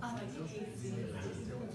None of the audience in the picture.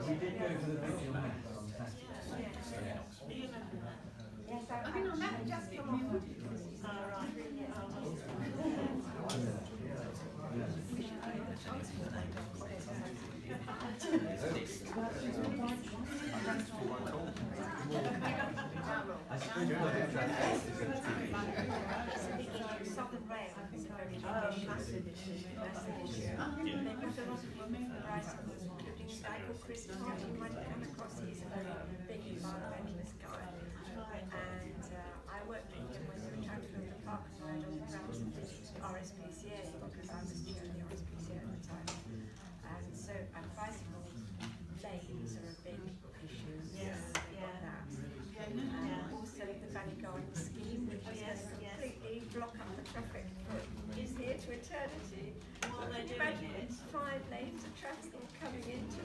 We did go to the video match on Saturday. I mean, I met just come off. Southern Rail is a very massive issue. They've got a lot of women from Rice, including a guy called Chris Todd. You might have come across. He's a very big environmentalist guy. And I worked with him when they were trying to build the park and ride on the grounds of the RSPCA, because I was chair of the RSPCA at the time. And so, and bicycle lanes are a big issue. Yes, that. And also the Valley Garden scheme, which is going to completely block up the traffic, is here to eternity. Well, they're doing Imagine it. it's 5 lanes of traffic coming into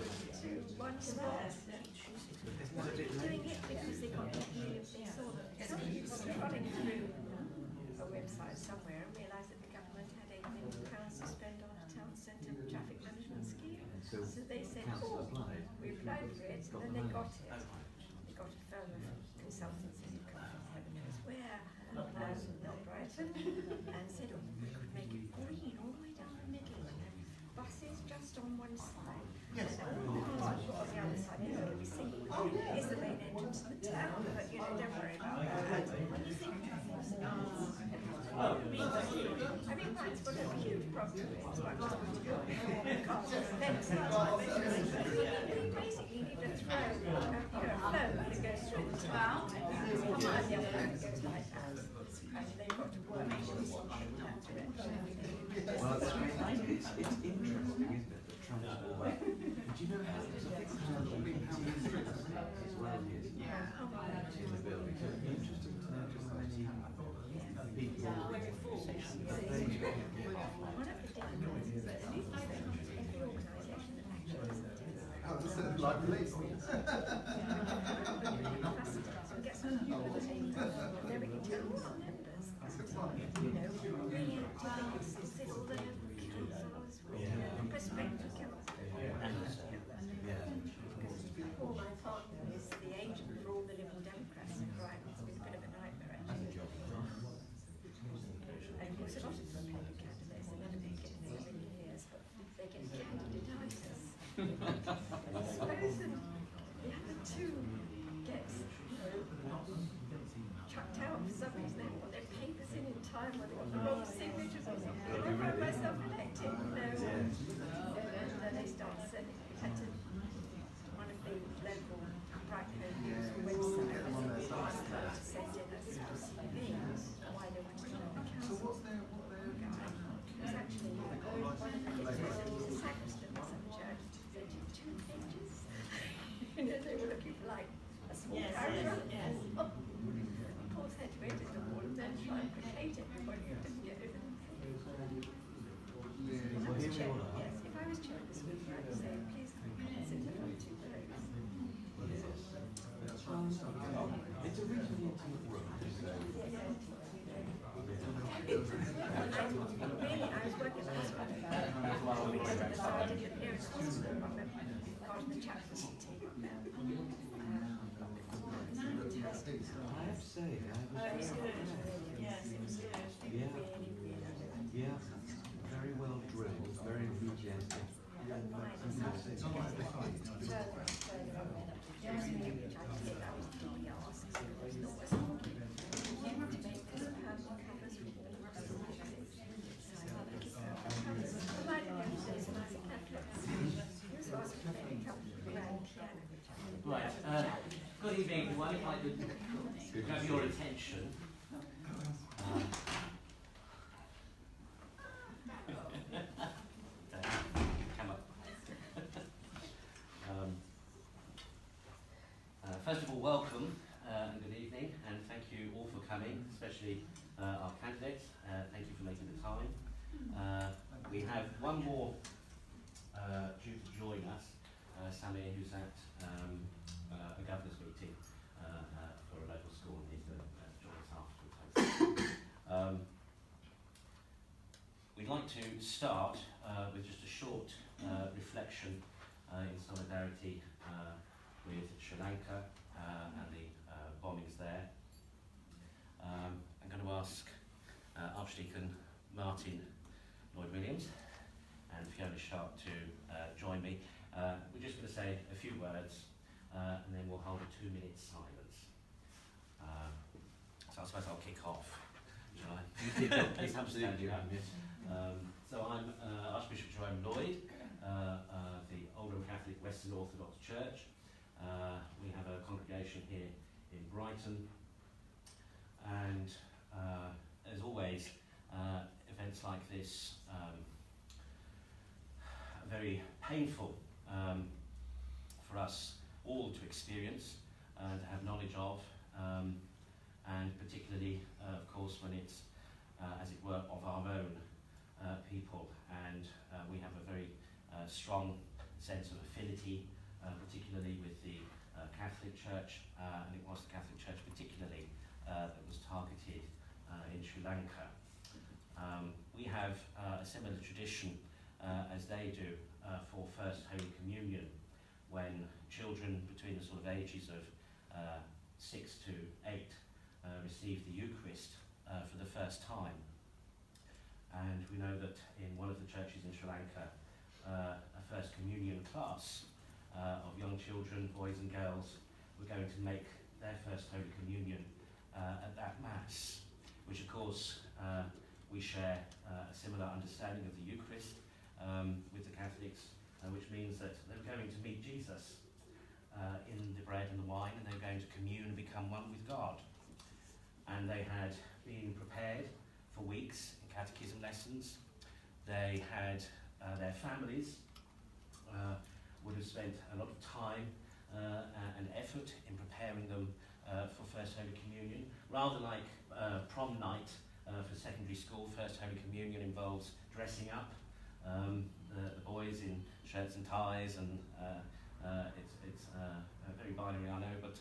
one spot. They're doing it because they got they saw that somebody was running through a website somewhere and realised that the government had £8 million to spend on a town centre traffic management scheme. So they said, oh, we applied for it, and then they got it. They got a firm of consultants who come from heaven knows where, not Brighton, and said, oh, we could make it green all the way down the middle, and buses just on one side. Yes. And all the cars on the other side, you're going to be singing, oh, here's the main entrance to the town, but you know, don't worry about that. What do you think of things? I mean, that's got a huge problem with it, as much as we do the cars and events and all that. You basically need to throw a flow that goes through the town, and the other one goes like that. And they've got to work in that direction. Well, it's interesting, isn't it, that transport, do you know how there's a big crowd of PTs as well here in the building? So it'd be interesting to know just how many people One of the difficulties is that every organisation that actually doesn't do that. Like police. So get some people to take there we can tell all our members. You know, really active civil councils, prospective councils. Paul, my partner, is the agent for all the Liberal Democrats in Brighton. It's been a bit of a nightmare actually. And there's a lot of Republican candidates. They've never been getting there for many years, but they get candidatitis. Suppose the other two gets chucked out for some reason. They haven't got their papers in time, or they've got the wrong signatures or something. I find myself elected, you know. And then they start sending. We had to one of the local Brighton websites asked them to send in a CV why they wanted to know the council. So what's their Guy was actually one of the sacristan of some church. They did 2 pages. You know, they were looking for like a small paragraph. Yes. Paul's had to edit them all and then try and placate everybody who didn't get it. Well, here we are. Yes, if I was chair this week, I would say, please consider 2 votes. It's a reasonably intimate room. Really, I was working at the hospital. I did appear at the hospital. I remember part of the chaplaincy team up there. I have to say, I was everyone, if I could grab your attention. Come up. First of all, welcome and good evening, and thank you all for coming, especially our candidates. Thank you for making the time. We have one more due to join us, Samir, who's at a governor's meeting for a local school, and he's going to join us afterwards. We'd like to start with just a short reflection in solidarity with Sri Lanka and the bombings there. I'm going to ask Archdeacon Martin Lloyd-Williams and Fiona Sharp to join me. We're just going to say a few words and then we'll hold a 2-minute silence. So I suppose I'll kick off, shall I? You kick off, please, absolutely. So I'm Archbishop Jerome Lloyd, the Oldham Catholic Western Orthodox Church. We have a congregation here in Brighton, and as always, events like this are very painful for us all to experience and to have knowledge of, and particularly, of course, when it's, as it were, of our own people, and we have a very strong sense of affinity, particularly with the Catholic Church, and it was the Catholic Church particularly that was targeted in Sri Lanka. We have a similar tradition as they do for First Holy Communion, when children between the sort of ages of 6 to 8 receive the Eucharist for the first time. And we know that in one of the churches in Sri Lanka, a First Communion class of young children, boys and girls, were going to make their First Holy Communion at that Mass, which of course we share a similar understanding of the Eucharist with the Catholics, which means that they were going to meet Jesus in the bread and the wine, and they were going to commune and become one with God. And they had been prepared for weeks in catechism lessons. They had their families would have spent a lot of time and effort in preparing them for First Holy Communion. Rather like prom night for secondary school, First Holy Communion involves dressing up, the boys in shirts and ties, and it's very binary, I know, but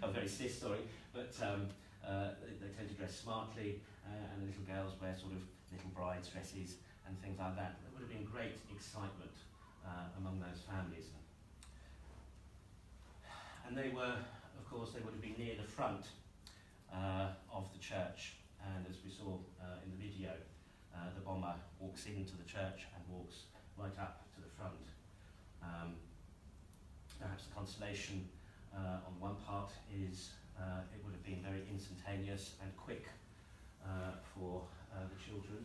a very cis story, but they tend to dress smartly, and the little girls wear sort of little bride's dresses and things like that. There would have been great excitement among those families. And they were, of course, they would have been near the front of the church, and as we saw in the video, the bomber walks into the church and walks right up to the front. Perhaps the consolation on one part is it would have been very instantaneous and quick for the children.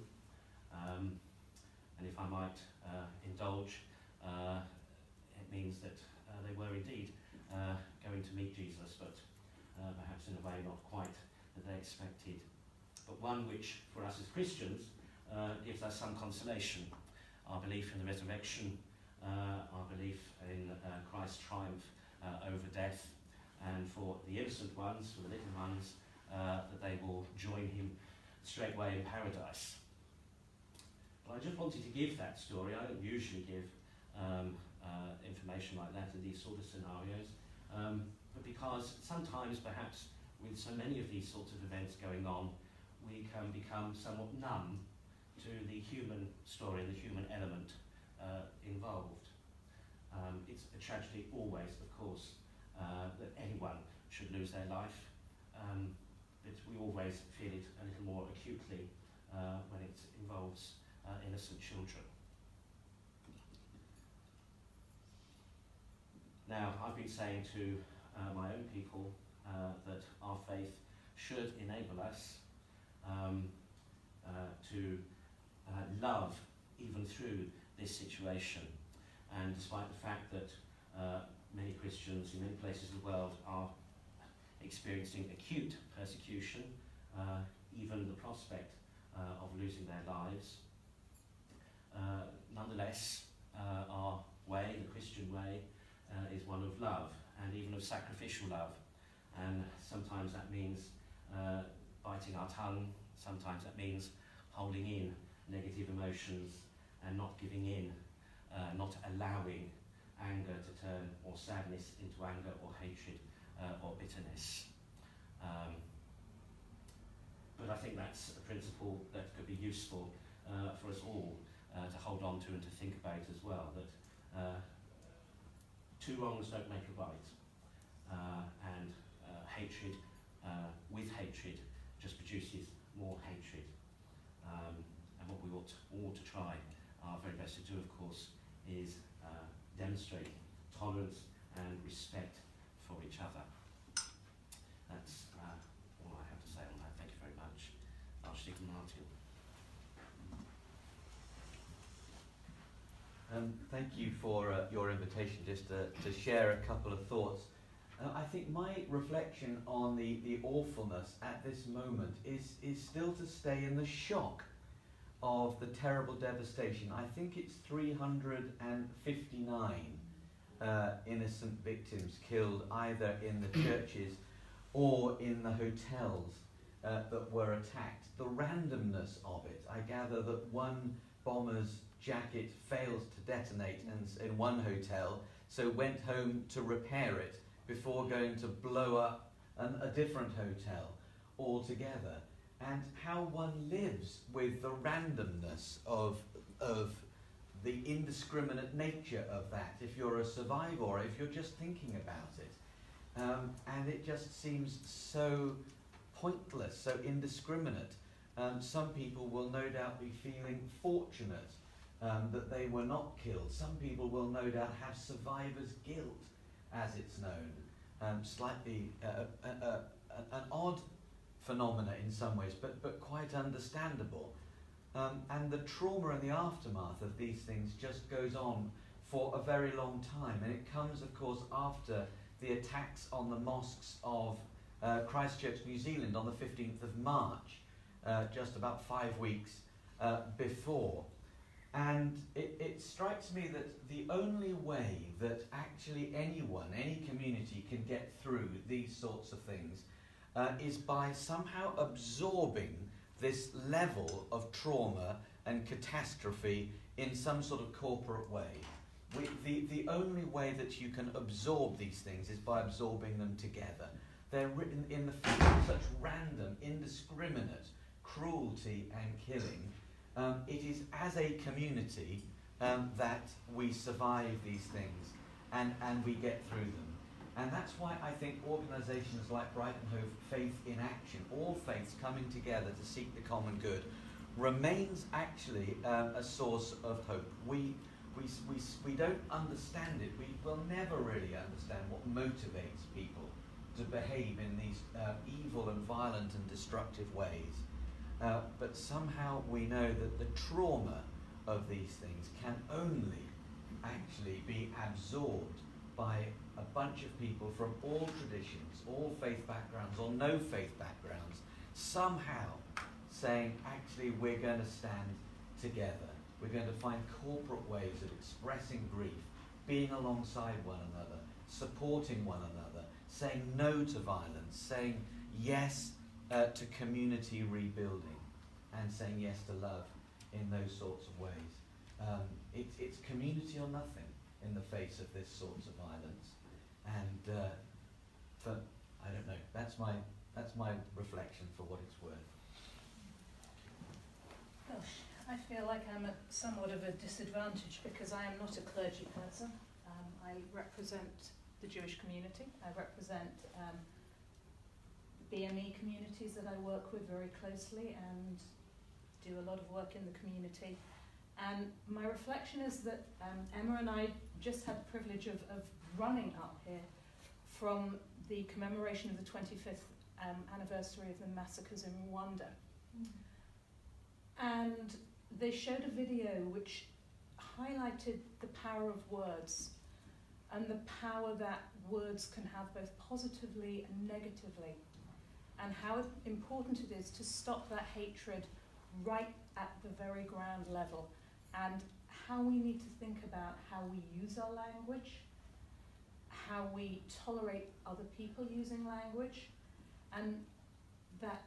And if I might indulge, it means that they were indeed going to meet Jesus, but perhaps in a way not quite that they expected, but one which for us as Christians gives us some consolation. Our belief in the resurrection, our belief in Christ's triumph over death, and for the innocent ones, for the little ones, that they will join him straightway in paradise. But I just wanted to give that story. I don't usually give information like that in these sort of scenarios, but because sometimes perhaps with so many of these sorts of events going on, we can become somewhat numb to the human story, the human element involved. It's a tragedy always, of course, that anyone should lose their life, but we always feel it a little more acutely when it involves innocent children. Now, I've been saying to my own people that our faith should enable us to love even through this situation. And despite the fact that many Christians in many places of the world are experiencing acute persecution, even the prospect of losing their lives. Nonetheless, our way, the Christian way, is one of love, and even of sacrificial love. And sometimes that means biting our tongue, sometimes that means holding in negative emotions and not giving in, not allowing anger to turn, or sadness into anger or hatred or bitterness. But I think that's a principle that could be useful for us all to hold on to and to think about as well, that two wrongs don't make a right, and hatred with hatred just produces more hatred. And what we ought all to try our very best to do, of course, is demonstrate tolerance and respect for each other. That's all I have to say on that. Thank you very much. Archdeacon Martin. Thank you for your invitation just to share a couple of thoughts. I think my reflection on the awfulness at this moment is still to stay in the shock of the terrible devastation. I think it's 359 innocent victims killed either in the churches or in the hotels that were attacked. The randomness of it, I gather that one bomber's jacket failed to detonate in one hotel, so went home to repair it before going to blow up a different hotel altogether. And how one lives with the randomness of the indiscriminate nature of that, if you're a survivor or if you're just thinking about it. And it just seems so pointless, so indiscriminate. Some people will no doubt be feeling fortunate that they were not killed. Some people will no doubt have survivor's guilt, as it's known. Slightly an odd phenomena in some ways, but quite understandable. And the trauma and the aftermath of these things just goes on for a very long time. And it comes, of course, after the attacks on the mosques of Christchurch, New Zealand on the 15th of March, just about 5 weeks before. And it strikes me that the only way that actually anyone, any community can get through these sorts of things is by somehow absorbing this level of trauma and catastrophe in some sort of corporate way. The only way that you can absorb these things is by absorbing them together. They're written in the face of such random, indiscriminate cruelty and killing. It is as a community that we survive these things and we get through them. And that's why I think organisations like Brighton Hove Faith in Action, all faiths coming together to seek the common good, remains actually a source of hope. We don't understand it. We will never really understand what motivates people to behave in these evil and violent and destructive ways. But somehow we know that the trauma of these things can only actually be absorbed by a bunch of people from all traditions, all faith backgrounds or no faith backgrounds, somehow saying, actually, we're going to stand together. We're going to find corporate ways of expressing grief, being alongside one another, supporting one another, saying no to violence, saying yes to community rebuilding, and saying yes to love in those sorts of ways. It's community or nothing in the face of this sorts of violence. And I don't know, that's my reflection for what it's worth. Gosh, I feel like I'm at somewhat of a disadvantage because I am not a clergy person. I represent the Jewish community. I represent BME communities that I work with very closely and do a lot of work in the community. And my reflection is that Emma and I just had the privilege of running up here from the commemoration of the 25th anniversary of the massacres in Rwanda. And they showed a video which highlighted the power of words. and the power that words can have both positively and negatively, and how important it is to stop that hatred right at the very ground level, and how we need to think about how we use our language, how we tolerate other people using language, and that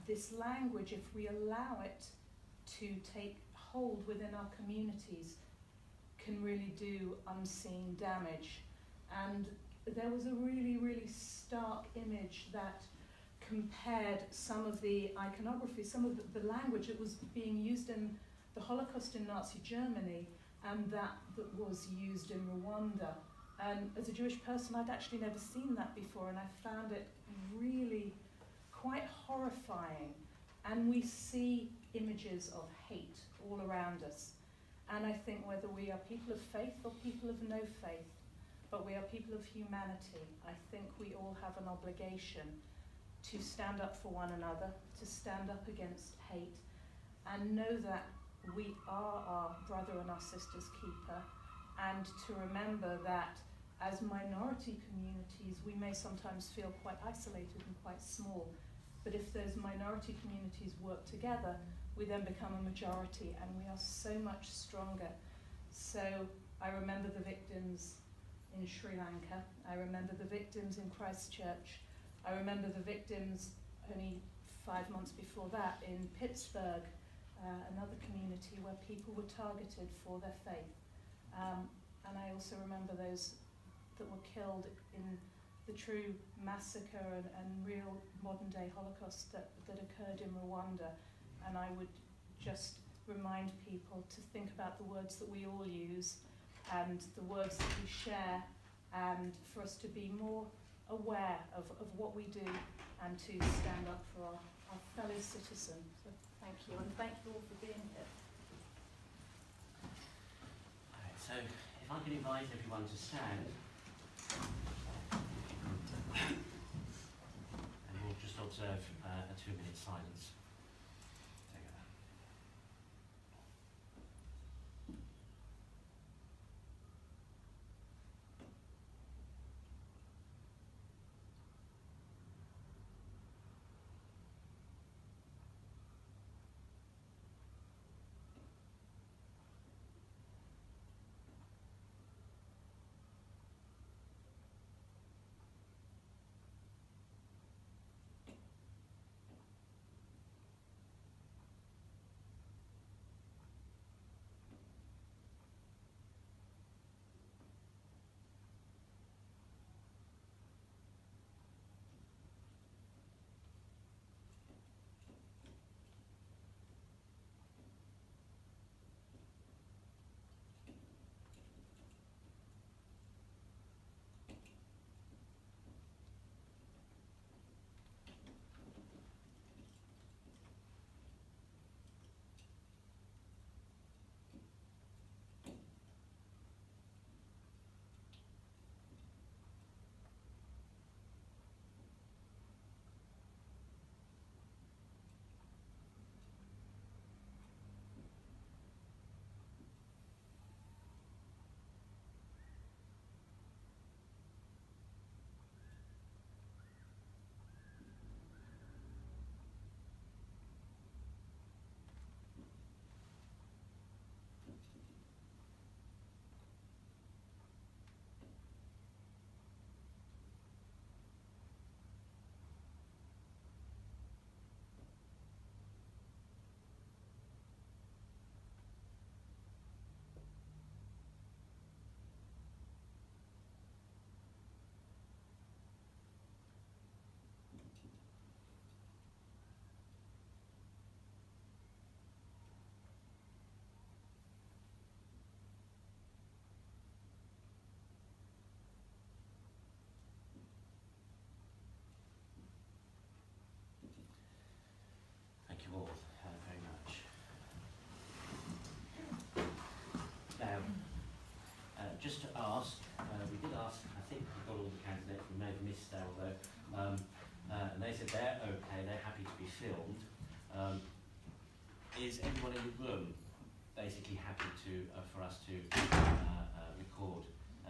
this language, if we allow it to take hold within our communities, can really do unseen damage. And there was a really, really stark image that compared some of the iconography, some of the language that was being used in the Holocaust in Nazi Germany and that was used in Rwanda. And as a Jewish person, I'd actually never seen that before, and I found it really quite horrifying. And we see images of hate all around us. And I think whether we are people of faith or people of no faith, but we are people of humanity, I think we all have an obligation to stand up for one another, to stand up against hate, and know that we are our brother and our sister's keeper, and to remember that as minority communities, we may sometimes feel quite isolated and quite small, but if those minority communities work together, we then become a majority, and we are so much stronger. So I remember the victims in Sri Lanka, I remember the victims in Christchurch, I remember the victims only 5 months before that in Pittsburgh, another community where people were targeted for their faith. And I also remember those that were killed in the true massacre and real modern day Holocaust that occurred in Rwanda. And I would just remind people to think about the words that we all use and the words that we share, and for us to be more aware of what we do and to stand up for our fellow citizens. So thank you, and thank you all for being here. Alright, so if I can invite everyone to stand, and we'll just observe a 2-minute silence. Together. Thank you all very much. Now, just to ask, we did ask, I think we got all the candidates, we may have missed out though, and they said they're okay, they're happy to be filmed. Is everyone in the room basically happy to for us to record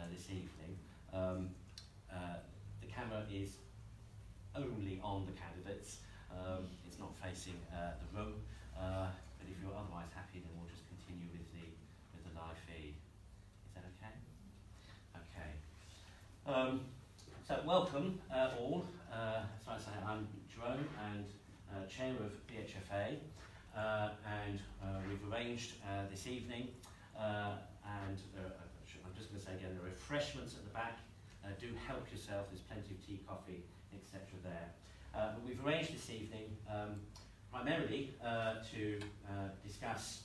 this evening. The camera is only on the candidates. It's not facing the room. But if you're otherwise happy, then we'll just continue with the live feed. Is that okay? Okay. So welcome all. As I say, I'm Jerome and Chair of BHFA, and we've arranged this evening, and I'm just going to say again, there are refreshments at the back. Do help yourself. There's plenty of tea, coffee, etc. there. But we've arranged this evening primarily to discuss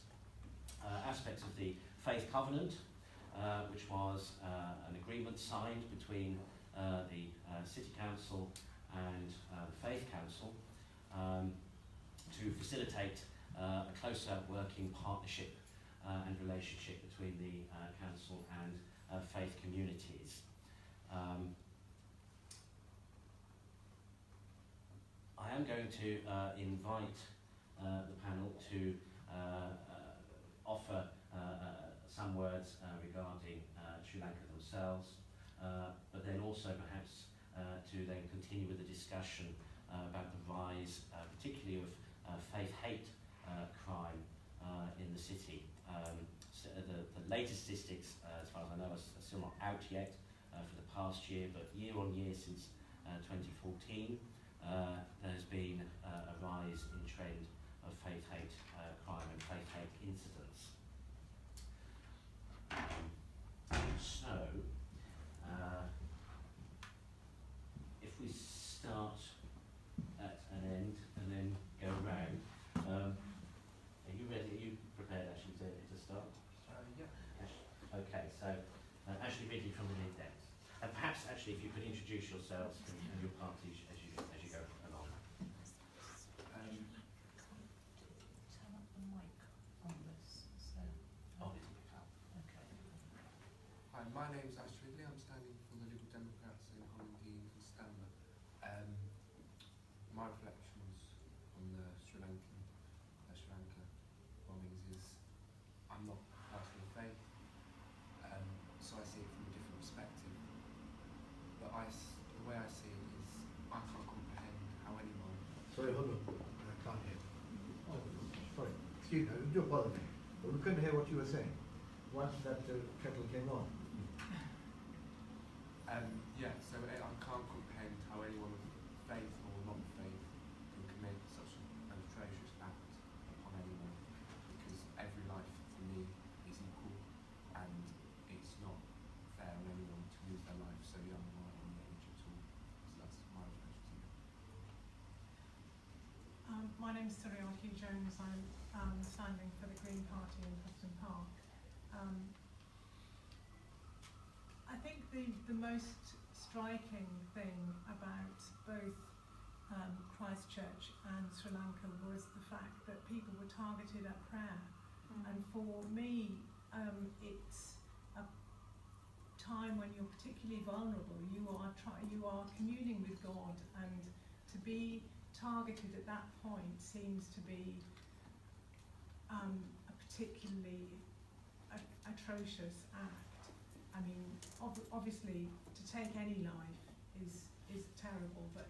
aspects of the Faith Covenant, which was an agreement signed between the City Council and the Faith Council to facilitate a closer working partnership and relationship between the Council and faith communities. I am going to invite the panel to offer some words regarding Sri Lanka themselves, but then also perhaps to then continue with the discussion about the rise, particularly of faith-hate crime in the city. So the latest statistics, as far as I know, are still not out yet for the past year, but year on year since 2014, there has been a rise in trend of faith-hate crime and faith-hate incidents. If we start at an end and then go round, are you ready? Are you prepared actually to start? Yeah. Okay, so Ashley Ridley from the Index. And perhaps actually if you could introduce yourselves and your parties as you go along. Turn up the mic on this. So, Oh, it'll pick up. okay. Hi, my name's Ash Ridley. I'm standing for the Liberal Democrats in Hollandine and Stanley. My reflections on the Sri Lanka bombings is I'm not personally faith, so I see it from a different perspective. But the way I see it is I can't comprehend how anyone. Sorry, hold on. I can't hear. Oh, sorry. Excuse me, do apologize. But we couldn't hear what you were saying once that kettle came on. So I can't comprehend how anyone of faith or not faith can commit such an atrocious act on anyone, because every life for me is equal, and it's not fair on anyone to lose their life so young or on the age at all. So that's my reflection. My name is Suriaki Jones. I'm standing for the Green Party in Preston Park. I think the most striking thing about both Christchurch and Sri Lanka was the fact that people were targeted at prayer. And for me, it's a time when you're particularly vulnerable. You are communing with God, and to be targeted at that point seems to be a particularly atrocious act. I mean, obviously, to take any life is terrible, but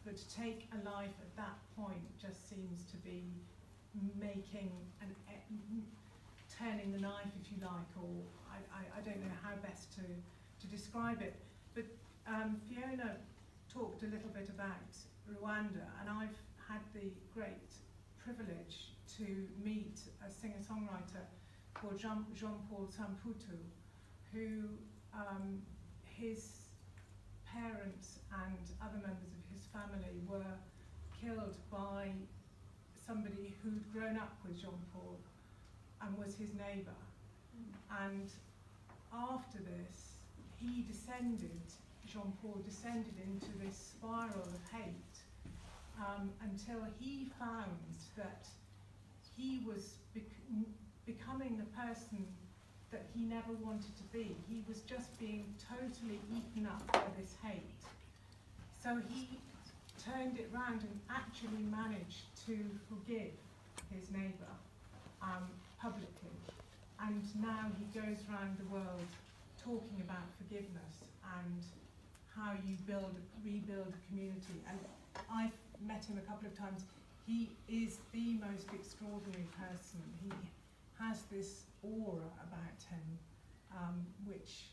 to take a life at that point just seems to be turning the knife, if you like, or I don't know how best to describe it. But Fiona talked a little bit about Rwanda, and I've had the great privilege to meet a singer-songwriter called Jean-Paul Samputu, who his parents and other members of his family were killed by somebody who'd grown up with Jean-Paul and was his neighbour. And after this, Jean-Paul descended into this spiral of hate until he found that he was becoming the person that he never wanted to be. He was just being totally eaten up by this hate. So he turned it round and actually managed to forgive his neighbour publicly. And now he goes around the world talking about forgiveness and how you rebuild a community. And I've met him a couple of times. He is the most extraordinary person. He has this aura about him, which,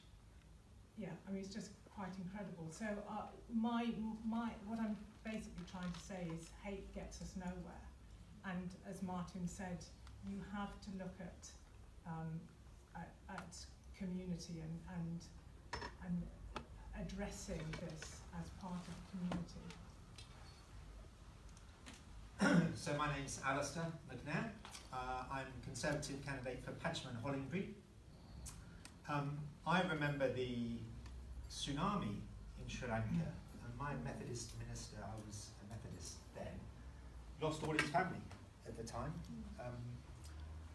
yeah, I mean, it's just quite incredible. So what I'm basically trying to say is hate gets us nowhere. And as Martin said, you have to look at community and addressing this as part of the community. So my name's Alistair McNair. I'm Conservative candidate for Patchman Hollingbury. I remember the tsunami in Sri Lanka, and my Methodist minister, I was a Methodist then, lost all his family at the time.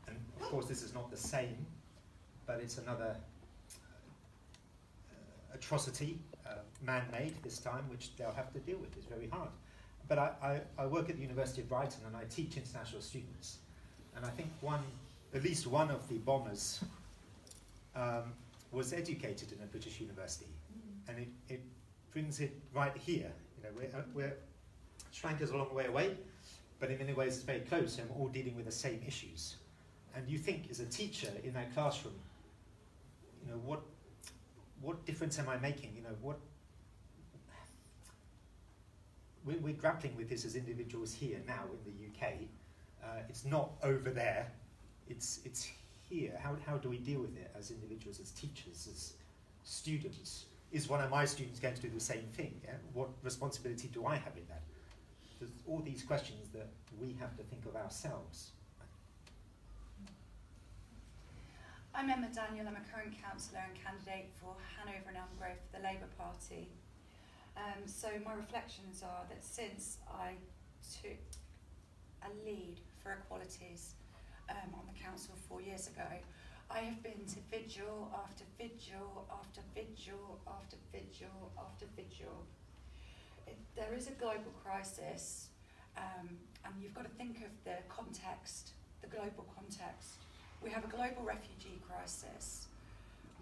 And of course this is not the same, but it's another atrocity, man-made this time, which they'll have to deal with. It's very hard. But I work at the University of Brighton and I teach international students. And I think at least one of the bombers was educated in a British university. And it brings it right here. You know, Sri Lanka's a long way away, but in many ways it's very close, and we're all dealing with the same issues. And you think, as a teacher in that classroom, you know, what difference am I making? You know, we're grappling with this as individuals here now in the UK. It's not over there. It's here. How do we deal with it as individuals, as teachers, as students? Is one of my students going to do the same thing? Yeah? What responsibility do I have in that? There's all these questions that we have to think of ourselves. I'm Emma Daniel. I'm a current councillor and candidate for Hanover and Elm Grove for the Labour Party. So my reflections are that since I took a lead for equalities on the council 4 years ago, I have been to vigil after vigil after vigil after vigil after vigil. There is a global crisis, and you've got to think of the context, the global context. We have a global refugee crisis.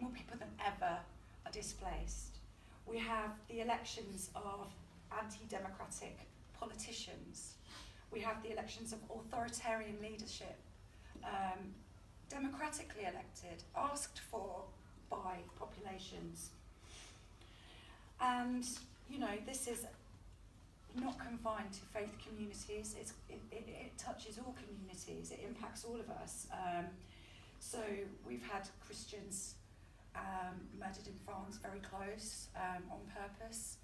More people than ever are displaced. We have the elections of anti-democratic politicians. We have the elections of authoritarian leadership, democratically elected, asked for by populations. And, you know, this is not confined to faith communities. It touches all communities. It impacts all of us. So we've had Christians murdered in France, very close, on purpose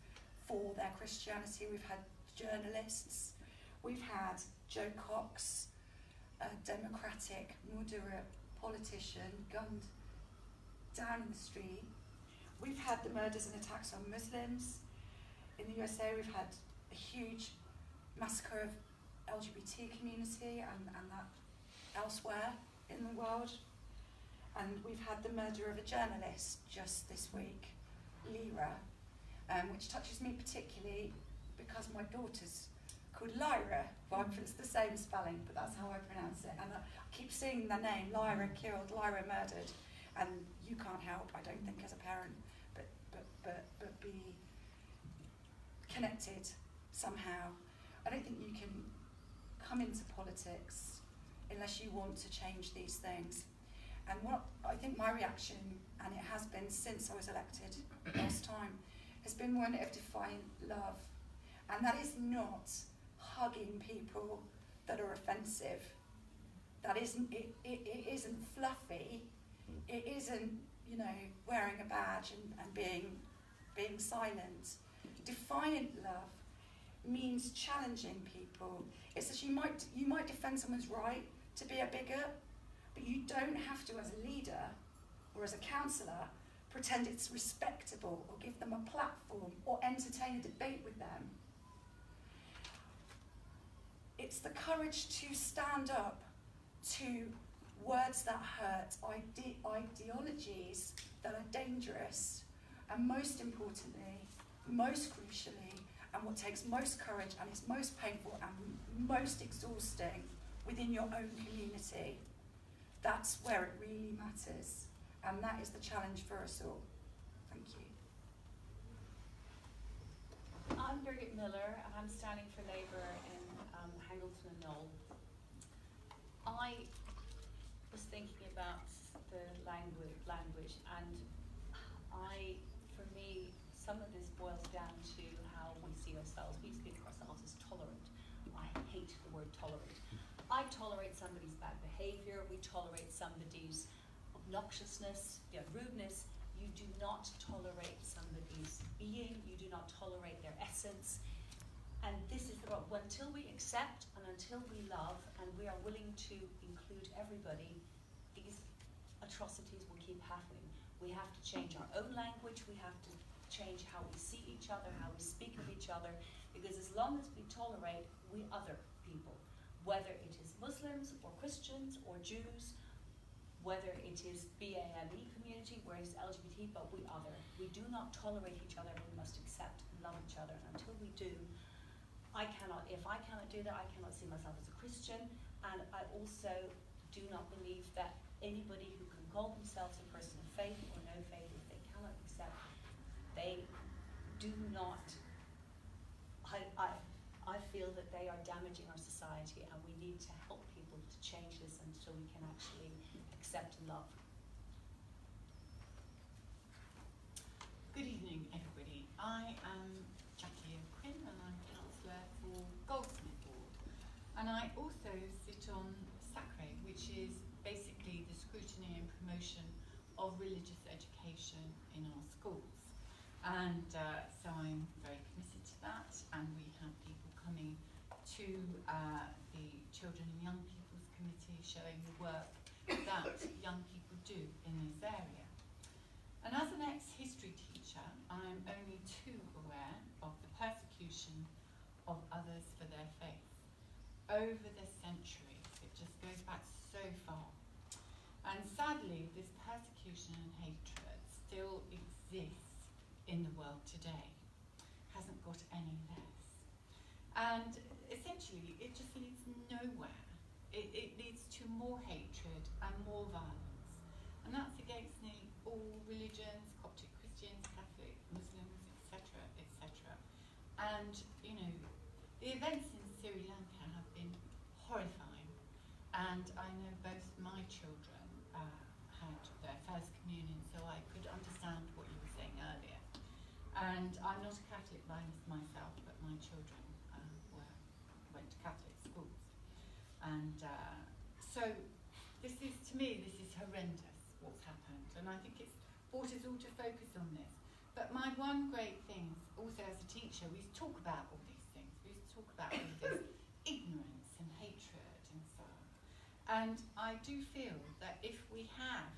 for their Christianity. We've had journalists. We've had Joe Cox, a democratic, moderate politician, gunned down in the street. We've had the murders and attacks on Muslims. In the USA, we've had a huge massacre of LGBT community and that elsewhere in the world. And we've had the murder of a journalist just this week, Lyra, which touches me particularly because my daughter's called Lyra. Well, it's the same spelling, but that's how I pronounce it. And I keep seeing the name, Lyra killed, Lyra murdered. And you can't help, I don't think, as a parent, but be connected somehow. I don't think you can come into politics unless you want to change these things. And what I think my reaction, and it has been since I was elected last time, has been one of defiant love. And that is not hugging people that are offensive. That isn't, it isn't fluffy. It isn't, you know, wearing a badge and being silent. Defiant love means challenging people. It's that you might defend someone's right to be a bigot, but you don't have to, as a leader or as a councillor, pretend it's respectable or give them a platform or entertain a debate with them. It's the courage to stand up to words that hurt, ideologies that are dangerous, and most importantly, most crucially, and what takes most courage and is most painful and most exhausting within your own community. That's where it really matters. And that is the challenge for us all. Thank you. I'm Birgit Miller, and I'm standing for Labour in Hangleton and Knoll. I was thinking about the language, and for me, some of this boils down to how we see ourselves. We speak of ourselves as tolerant. I hate the word tolerant. I tolerate somebody's bad behaviour. We tolerate somebody's obnoxiousness, their rudeness. You do not tolerate somebody's being. You do not tolerate their essence. And this is the problem. Until we accept and until we love and we are willing to include everybody, these atrocities will keep happening. We have to change our own language. We have to change how we see each other, how we speak of each other, because as long as we tolerate, we other people, whether it is Muslims or Christians or Jews, whether it is BAME community, where it's LGBT, but we other. We do not tolerate each other. We must accept and love each other. And until we do, if I cannot do that, I cannot see myself as a Christian. And I also do not believe that anybody who can call themselves a person of faith or no faith, if they cannot accept, they do not, I feel that they are damaging our society, and we need to help people to change this until we can actually accept and love. Good evening, everybody. I am Jackie O'Quinn, and I'm councillor for Goldsmith Ward. And I also sit on SACRE, which is basically the scrutiny and promotion of religious education in our schools. And so I'm very committed to that, and we have people coming to the Children and Young People's Committee showing the work that young people do in this area. And as an ex-history teacher, I'm only too aware of the persecution of others for their faith. Over the centuries, it just goes back so far. And sadly, this persecution and hatred still exists in the world today. Hasn't got any less. And essentially, it just leads nowhere. It leads to more hatred and more violence. And that's against nearly all religions, Coptic Christians, Catholic, Muslims, etc., etc. And, you know, the events in Sri Lanka have been horrifying. And I know both my children had their first communion, so I could understand what you were saying earlier. And I'm not a Catholic myself, but my children went to Catholic schools. And so this is, to me, this is horrendous, what's happened. And I think it's brought us all to focus on this. But my one great thing, also as a teacher, we talk about all these things. We talk about all this ignorance and hatred and so on. And I do feel that if we have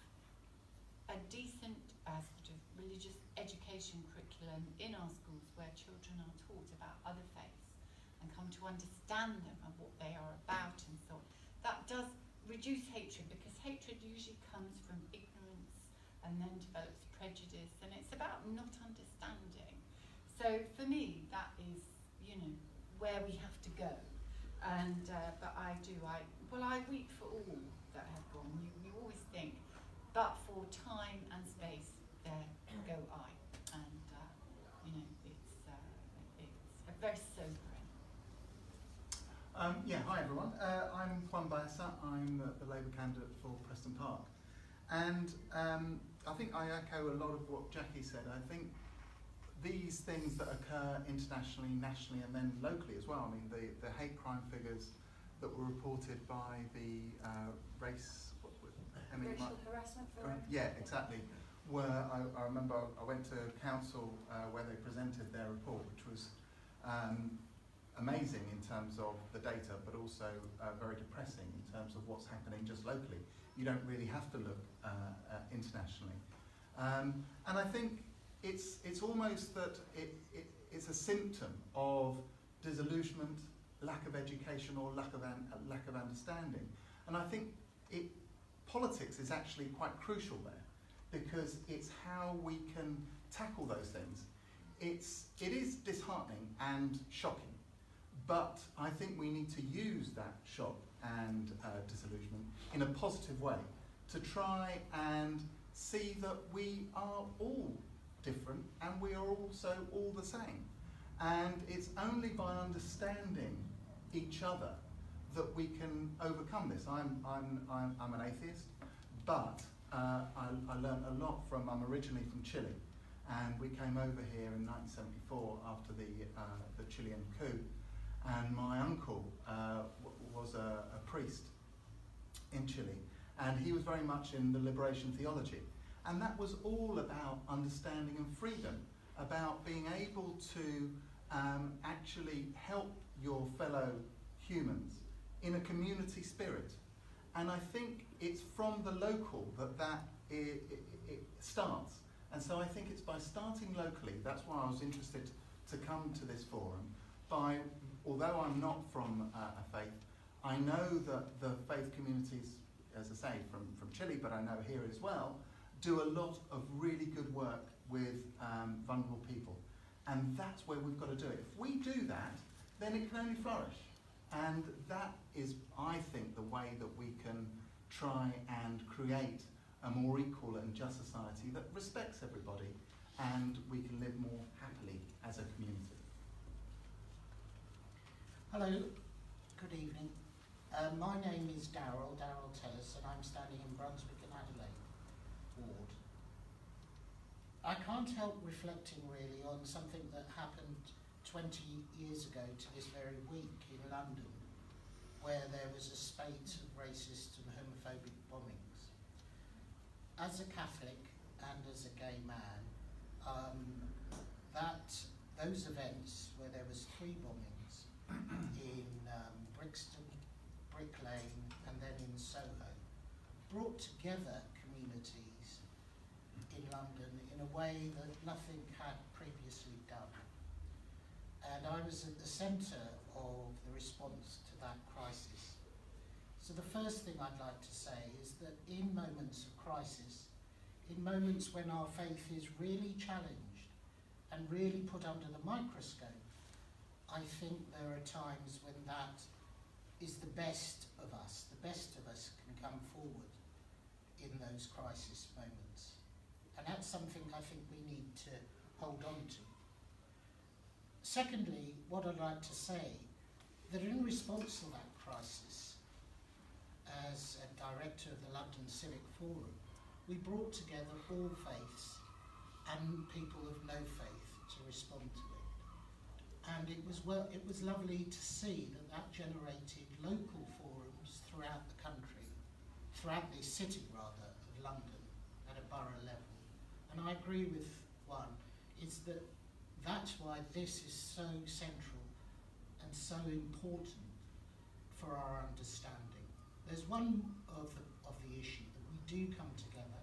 a decent sort of religious education curriculum in our schools where children are taught about other faiths and come to understand them and what they are about and so on, that does reduce hatred, because hatred usually comes from ignorance and then develops prejudice, and it's about not understanding. So for me, that is, you know, where we have to go. And but I weep for all that have gone. You always think, but for time and space, there go I. And you know, it's a very sobering. Hi everyone. I'm Juan Baeza. I'm the Labour candidate for Preston Park. And I think I echo a lot of what Jackie said. I think these things that occur internationally, nationally, and then locally as well. I mean, the hate crime figures that were reported by the racial harassment forum. Yeah, exactly. Where I remember I went to council where they presented their report, which was amazing in terms of the data, but also very depressing in terms of what's happening just locally. You don't really have to look internationally. And I think it's almost that it's a symptom of disillusionment, lack of education, or lack of understanding. And I think politics is actually quite crucial there, because it's how we can tackle those things. It is disheartening and shocking, but I think we need to use that shock and disillusionment in a positive way to try and see that we are all different and we are also all the same. And it's only by understanding each other that we can overcome this. I'm an atheist, but I learned a lot from, I'm originally from Chile, and we came over here in 1974 after the Chilean coup, and my uncle was a priest in Chile, and he was very much in the liberation theology. And that was all about understanding and freedom, about being able to actually help your fellow humans in a community spirit. And I think it's from the local that it starts. And so I think it's by starting locally, that's why I was interested to come to this forum. Although I'm not from a faith, I know that the faith communities, as I say, from Chile, but I know here as well, do a lot of really good work with vulnerable people. And that's where we've got to do it. If we do that, then it can only flourish. And that is, I think, the way that we can try and create a more equal and just society that respects everybody, and we can live more happily as a community. Hello, good evening. My name is Daryl Tellis, and I'm standing in Brunswick and Adelaide ward. I can't help reflecting really on something that happened 20 years ago to this very week in London, where there was a spate of racist and homophobic bombings. As a Catholic and as a gay man, those events where there was 3 bombings in Brixton, Brick Lane, and then in Soho, brought together communities in London in a way that nothing had previously done. And I was at the centre of the response to that crisis. So the first thing I'd like to say is that in moments of crisis, in moments when our faith is really challenged and really put under the microscope, I think there are times when that is the best of us. The best of us can come forward in those crisis moments. And that's something I think we need to hold on to. Secondly, what I'd like to say, that in response to that crisis, as a director of the London Civic Forum, we brought together all faiths and people of no faith to respond to it. And it was lovely to see that generated local forums throughout the country, throughout the city rather, of London, at a borough level. And I agree with one, is that that's why this is so central and so important for our understanding. There's one of the issue that we do come together,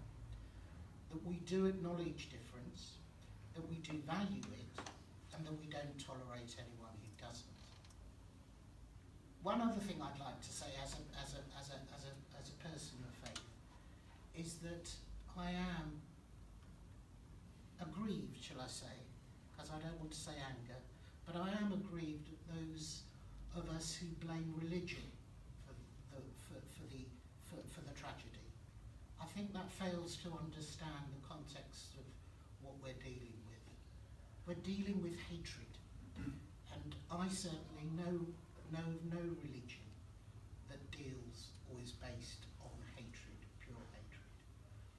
that we do acknowledge difference, that we do value it, and that we don't tolerate anyone who doesn't. One other thing I'd like to say as a person of faith is that I am aggrieved, shall I say, because I don't want to say anger, but I am aggrieved at those of us who blame religion for the tragedy. I think that fails to understand the context of what we're dealing with. We're dealing with hatred, and I certainly know no religion that deals or is based on hatred, pure hatred.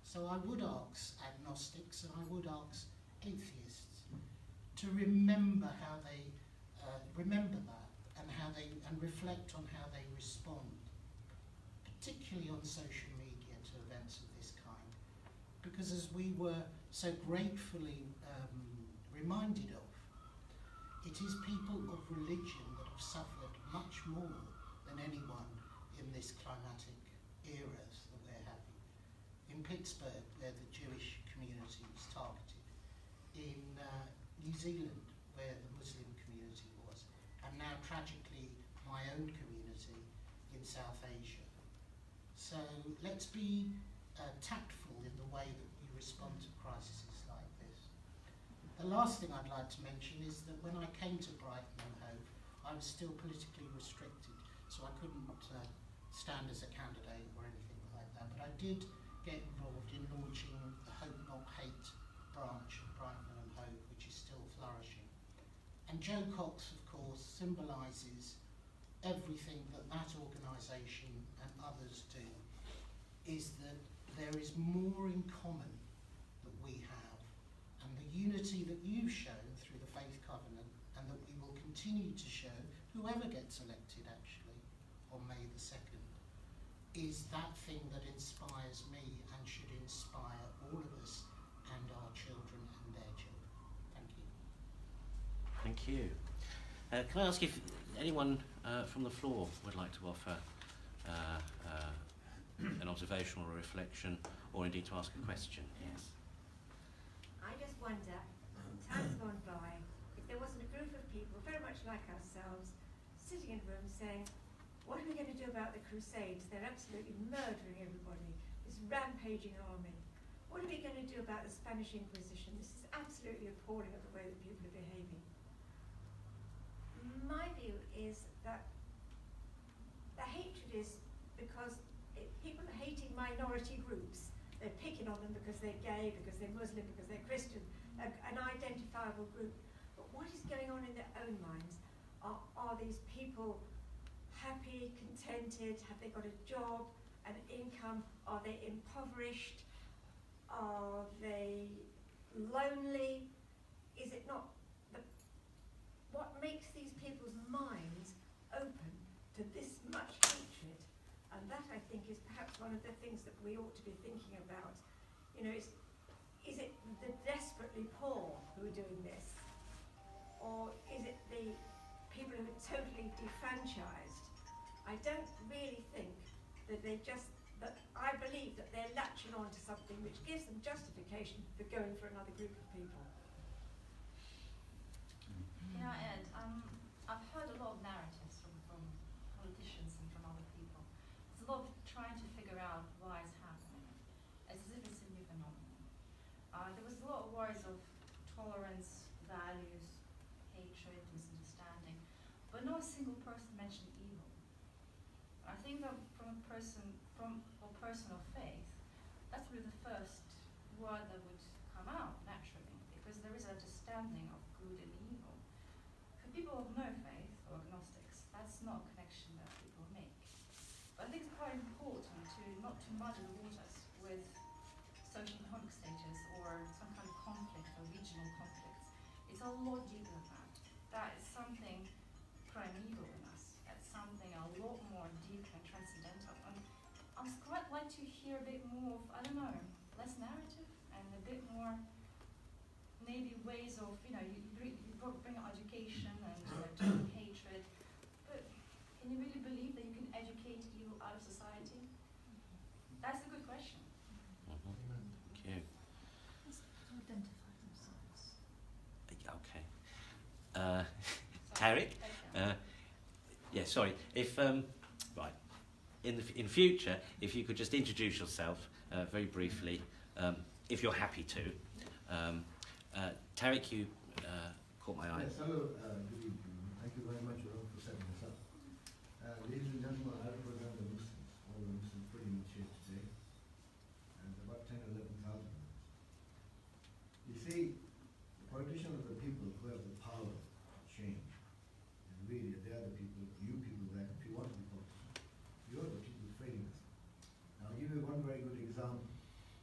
So I would ask agnostics and I would ask atheists to remember how they remember that, and reflect on how they respond, particularly on social media, to events of this kind. Because as we were so gratefully reminded of, it is people of religion that have suffered much more than anyone in this climatic era that we're having. In Pittsburgh, where the Jewish community was targeted, in New Zealand, where the Muslim community was, and now tragically my own community in South Asia. So let's be tactful in the way that we respond to crises like this. The last thing I'd like to mention is that when I came to Brighton and Hove, I was still politically restricted, so I couldn't stand as a candidate or anything like that. But I did get involved in launching the Hope Not Hate branch of Brighton and Hope, which is still flourishing. And Joe Cox, of course, symbolises everything that that organisation and others do, is that there is more in common that we have, and the unity that you've shown through the Faith Covenant, and that we will continue to show, whoever gets elected actually, on May the 2nd, is that thing that inspires me and should inspire all of us and our children and their children. Thank you. Thank you. Can I ask if anyone from the floor would like to offer an observation or a reflection, or indeed to ask a question? Yes. I just wonder, times gone by, if there wasn't a group of people very much like ourselves sitting in a room saying, what are we going to do about the Crusades? They're absolutely murdering everybody, this rampaging army. What are we going to do about the Spanish Inquisition? This is absolutely appalling at the way that people are behaving. My view is that the hatred is because people are hating minority groups. They're picking on them because they're gay, because they're Muslim, because they're Christian, an identifiable group. But what is going on in their own minds? Are these people happy, contented? Have they got a job, an income? Are they impoverished? Are they lonely? Is it not? What makes these people's minds open to this much hatred? And that, I think, is perhaps one of the things that we ought to be thinking about. You know, is it the desperately poor who are doing this? Or is it the people who are totally defranchised? I don't really think that that I believe that they're latching on to something which gives them justification for going for another group of people. Can I add? I've heard a lot of narratives from politicians and from other people. There's a lot of trying to figure out why it's happening. It's as if it's a new phenomenon. There was a lot of worries of tolerance, values, hatred, misunderstanding, but not a single person mentioned evil. I think that from a person of faith, that's really the first word that would come out naturally, because there is understanding of good and evil. For people of no faith or agnostics, that's not a connection that people make. But I think it's quite important not to muddy the waters with socioeconomic status or some kind of conflict or regional conflicts. It's a lot deeper than that. That is something primeval in us. That's something a lot more deep and transcendental. And I'd quite like to hear a bit more of, I don't know, less narrative and a bit more maybe ways of, you bring out education and turning hatred, but can you really believe that you can educate evil out of society? That's a good question. Thank you. Identify themselves. Okay. Tarek? Yeah, sorry. If right, in future, if you could just introduce yourself very briefly, if you're happy to. Tarek, you caught my eye. Yes, hello, good evening. Thank you very much for setting this up. Ladies and gentlemen, I represent the Muslims, all the Muslims pretty much here today, and about 10 or 11,000 of us. You see, the politicians are the people who have the power to change, and really they are the people, you people that, if you want to be politicians, you are the people failing us. Now I'll give you one very good example.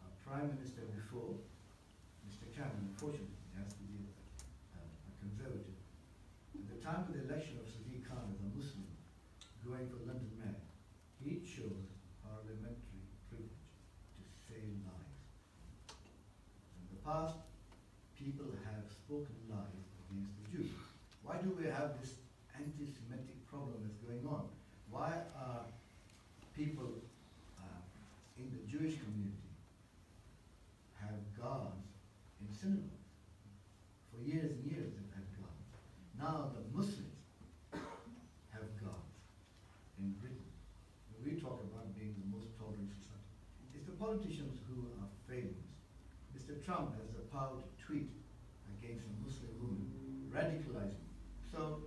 Our Prime Minister before, Mr. Cameron, unfortunately, has to be a conservative. At the time of the election of Sadiq Khan as a Muslim, going for London Mayor, he chose parliamentary privilege to save lives. In the past, people have spoken lies against the Jews. Why do we have this anti-Semitic problem that's going on? Why are people in the Jewish community have guards in synagogues? For years and years they've had guards. Now the Muslims have guards in Britain. We talk about being the most tolerant society. It's the politicians who are failing us. Mr. Trump has the power to tweet against a Muslim woman, radicalizing. So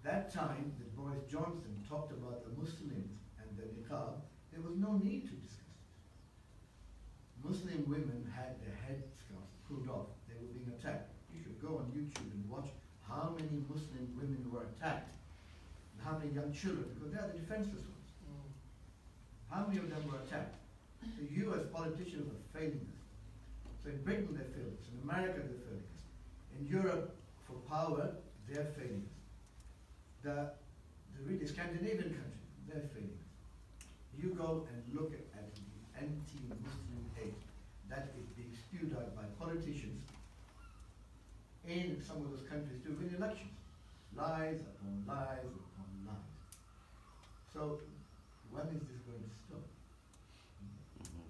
that time that Boris Johnson talked about the Muslims and the niqab, there was no need to discuss this. Muslim women had their headscarves pulled off, they were being attacked. You should go on YouTube and watch how many Muslim women were attacked, and how many young children, because they are the defenseless ones. How many of them were attacked? So you as politicians are failing us. So in Britain they're failing us, in America they're failing us. In Europe, for power, they're failing us. The really Scandinavian countries, they're failing us. You go and look at the anti-Muslim hate that is being spewed out by politicians in some of those countries to win elections. Lies upon lies upon lies. So when is this going to stop?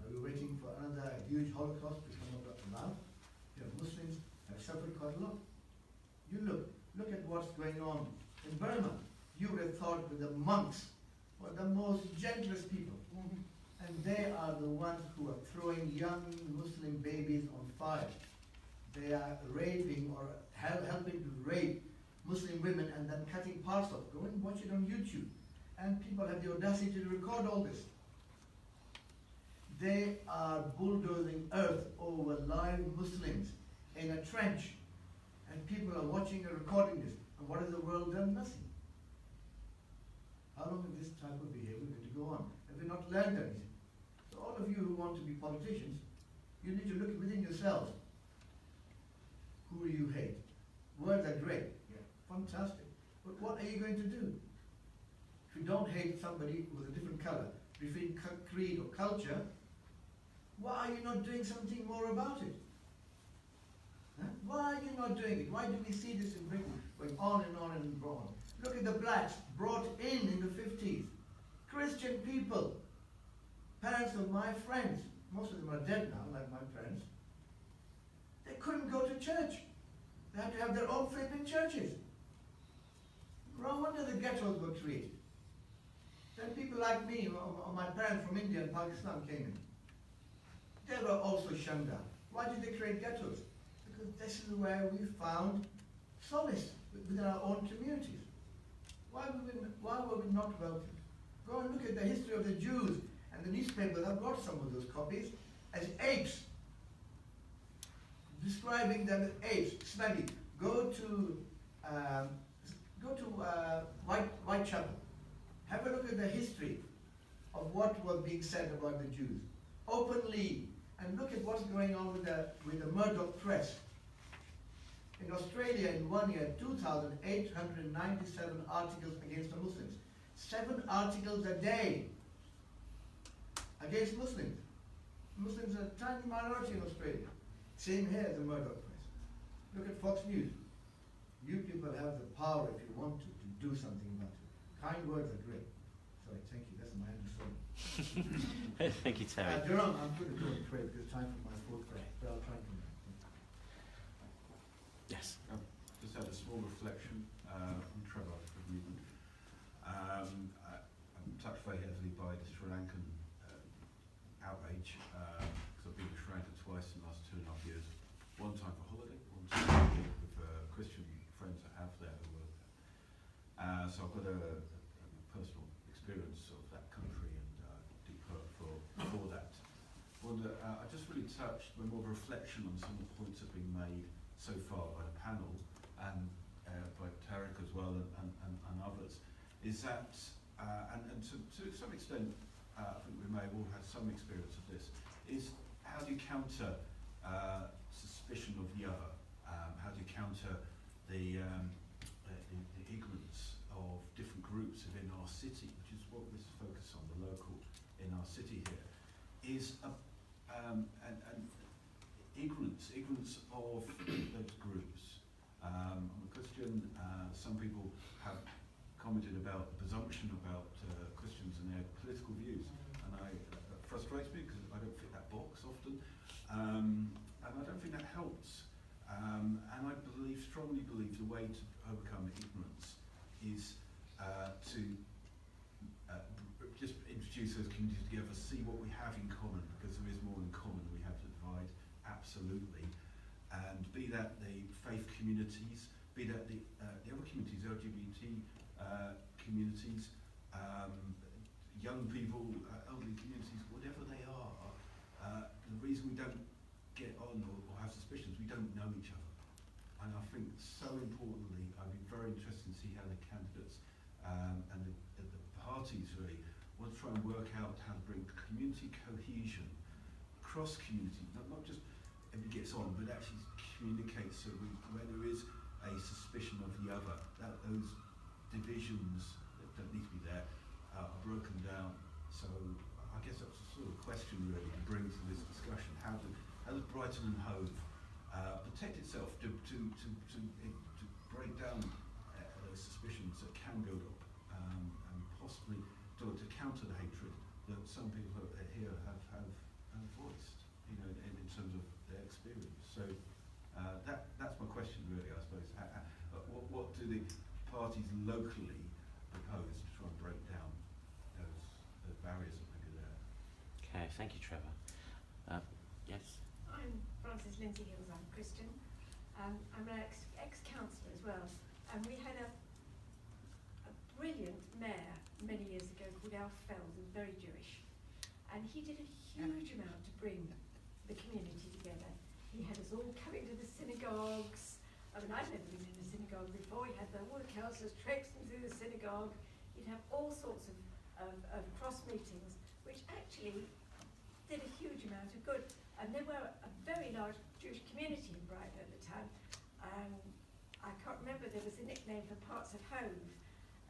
Are we waiting for another huge Holocaust to come about? You know, Muslims have suffered quite a lot. You look at what's going on in Burma. You would have thought that the monks were the most gentlest people. And they are the ones who are throwing young Muslim babies on fire. They are raping or helping to rape Muslim women and then cutting parts off. Go and watch it on YouTube. And people have the audacity to record all this. They are bulldozing earth over live Muslims in a trench. And people are watching and recording this. And what has the world done? Nothing. How long is this type of behavior going to go on? Have we not learned anything? So all of you who want to be politicians, you need to look within yourselves. Who do you hate? Words are great. Yeah, fantastic. But what are you going to do? If you don't hate somebody with a different color, different creed or culture, why are you not doing something more about it? Huh? Why are you not doing it? Why do we see this in Britain going on and on and on? Look at the blacks brought in the 50s. Christian people. Parents of my friends. Most of them are dead now, like my parents. They couldn't go to church. They had to have their own flipping churches. No wonder the ghettos were created. Then people like me, or my parents from India and Pakistan came in. They were also shunned out. Why did they create ghettos? Because this is where we found solace within our own communities. Why were we not welcomed? Go and look at the history of the Jews, and the newspapers have got some of those copies as apes, describing them as apes, smelly. Go to Whitechapel. Have a look at the history of what was being said about the Jews openly, and look at what's going on with the Murdoch press. In Australia, in 1 year, 2,897 articles against the Muslims. 7 articles a day against Muslims. Muslims are a tiny minority in Australia. Same here as the Murdoch press. Look at Fox News. You people have the power, if you want to do something about it. Kind words are great. Sorry, thank you. That's my understanding. Thank you, Terry. Jerome, I'm going to go and pray because it's time for my fourth prayer, but I'll try and come back. Yes. Just had a small reflection from Trevor of movement. I'm touched very heavily by the Sri Lankan outrage because I've been to Sri Lanka twice in the last 2.5 years. One time for holiday, one time with Christian friends I have there who work there. So I've got a personal experience of that country and deep hurt for that. I just really touched with more of a reflection on some of the points that have been made so far by the panel and by Tarek as well and others, is that, and to some extent, I think we may have all had some experience of this, is how do you counter suspicion of the other? How do you counter the ignorance of different groups within our city, which is what this focus on, the local in our city here, is and ignorance of those groups. I'm a Christian. Some people have commented about the presumption about Christians and their political views, and that frustrates me because I don't fit that box often, and I don't think that helps. And I strongly believe the way to overcome ignorance is to just introduce those communities together, see what we have in common, because there is more in common than we have to divide, absolutely. And be that the faith communities, be that the other communities, LGBT communities, young people, elderly communities, whatever they are, the reason we don't get on or have suspicions, we don't know each other. And I think so importantly, I'd be very interested to see how the candidates and the parties really want to try and work out how to bring community cohesion across community, not just everybody gets on, but actually communicates so when there is a suspicion of the other, that those divisions that don't need to be there are broken down. So I guess that's a sort of question really to bring to this discussion. How does Brighton and Hove protect itself to break down those suspicions that can build up and possibly to counter the hatred that some people here have voiced, you know, in terms of their experience. So that's my question really, I suppose. What do the parties locally propose to try and break down those barriers that may be there? Okay, thank you, Trevor. Yes? I'm Frances Lindsay Hills, I'm Christian. I'm an ex-councillor as well. And we had a brilliant mayor many years ago called Alf Feld, who was very Jewish. And he did a huge amount to bring the community together. He had us all coming to the synagogues. I mean, I'd never been in a synagogue before. He had all the councillors traipsing through the synagogue. He'd have all sorts of cross meetings, which actually did a huge amount of good. And there were a very large Jewish community in Brighton at the time. I can't remember, there was a nickname for parts of Hove.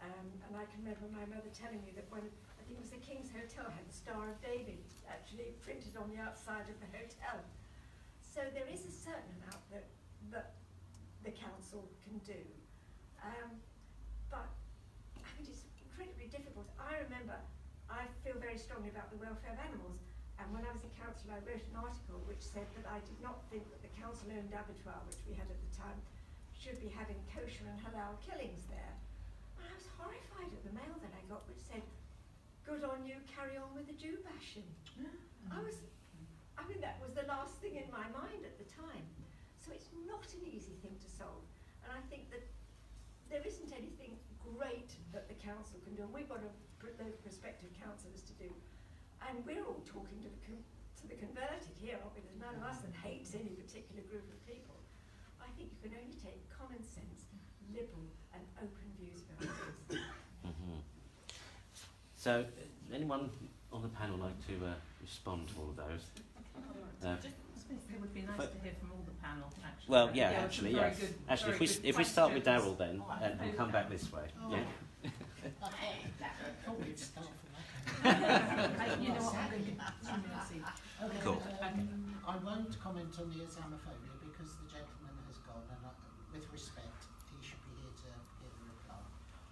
And I can remember my mother telling me that when, I think it was the King's Hotel, had the Star of David actually printed on the outside of the hotel. So there is a certain amount that the council can do. But I mean, it's incredibly difficult. I remember, I feel very strongly about the welfare of animals. And when I was a councillor, I wrote an article which said that I did not think that the council-owned abattoir, which we had at the time, should be having kosher and halal killings there. And I was horrified at the mail that I got, which said, "Good on you, carry on with the Jew bashing." I mean, that was the last thing in my mind at the time. So it's not an easy thing to solve. And I think that there isn't anything great that the council can do, and we've got those prospective councillors to do. And we're all talking to the converted here, aren't we? There's none of us that hates any particular group of people. I think you can only take common sense, liberal and open views about this. So, anyone on the panel like to respond to all of those? It would be nice to hear from all the panel, actually. Well, yeah, actually, very yes. good, Actually, very if we start with questions. Daryl then, and come back this way. Oh. Yeah. Thought we'd start from that. You know what, I'm going to see. Cool. I won't comment on the Islamophobia because the gentleman has gone, and with respect, he should be here to hear the reply.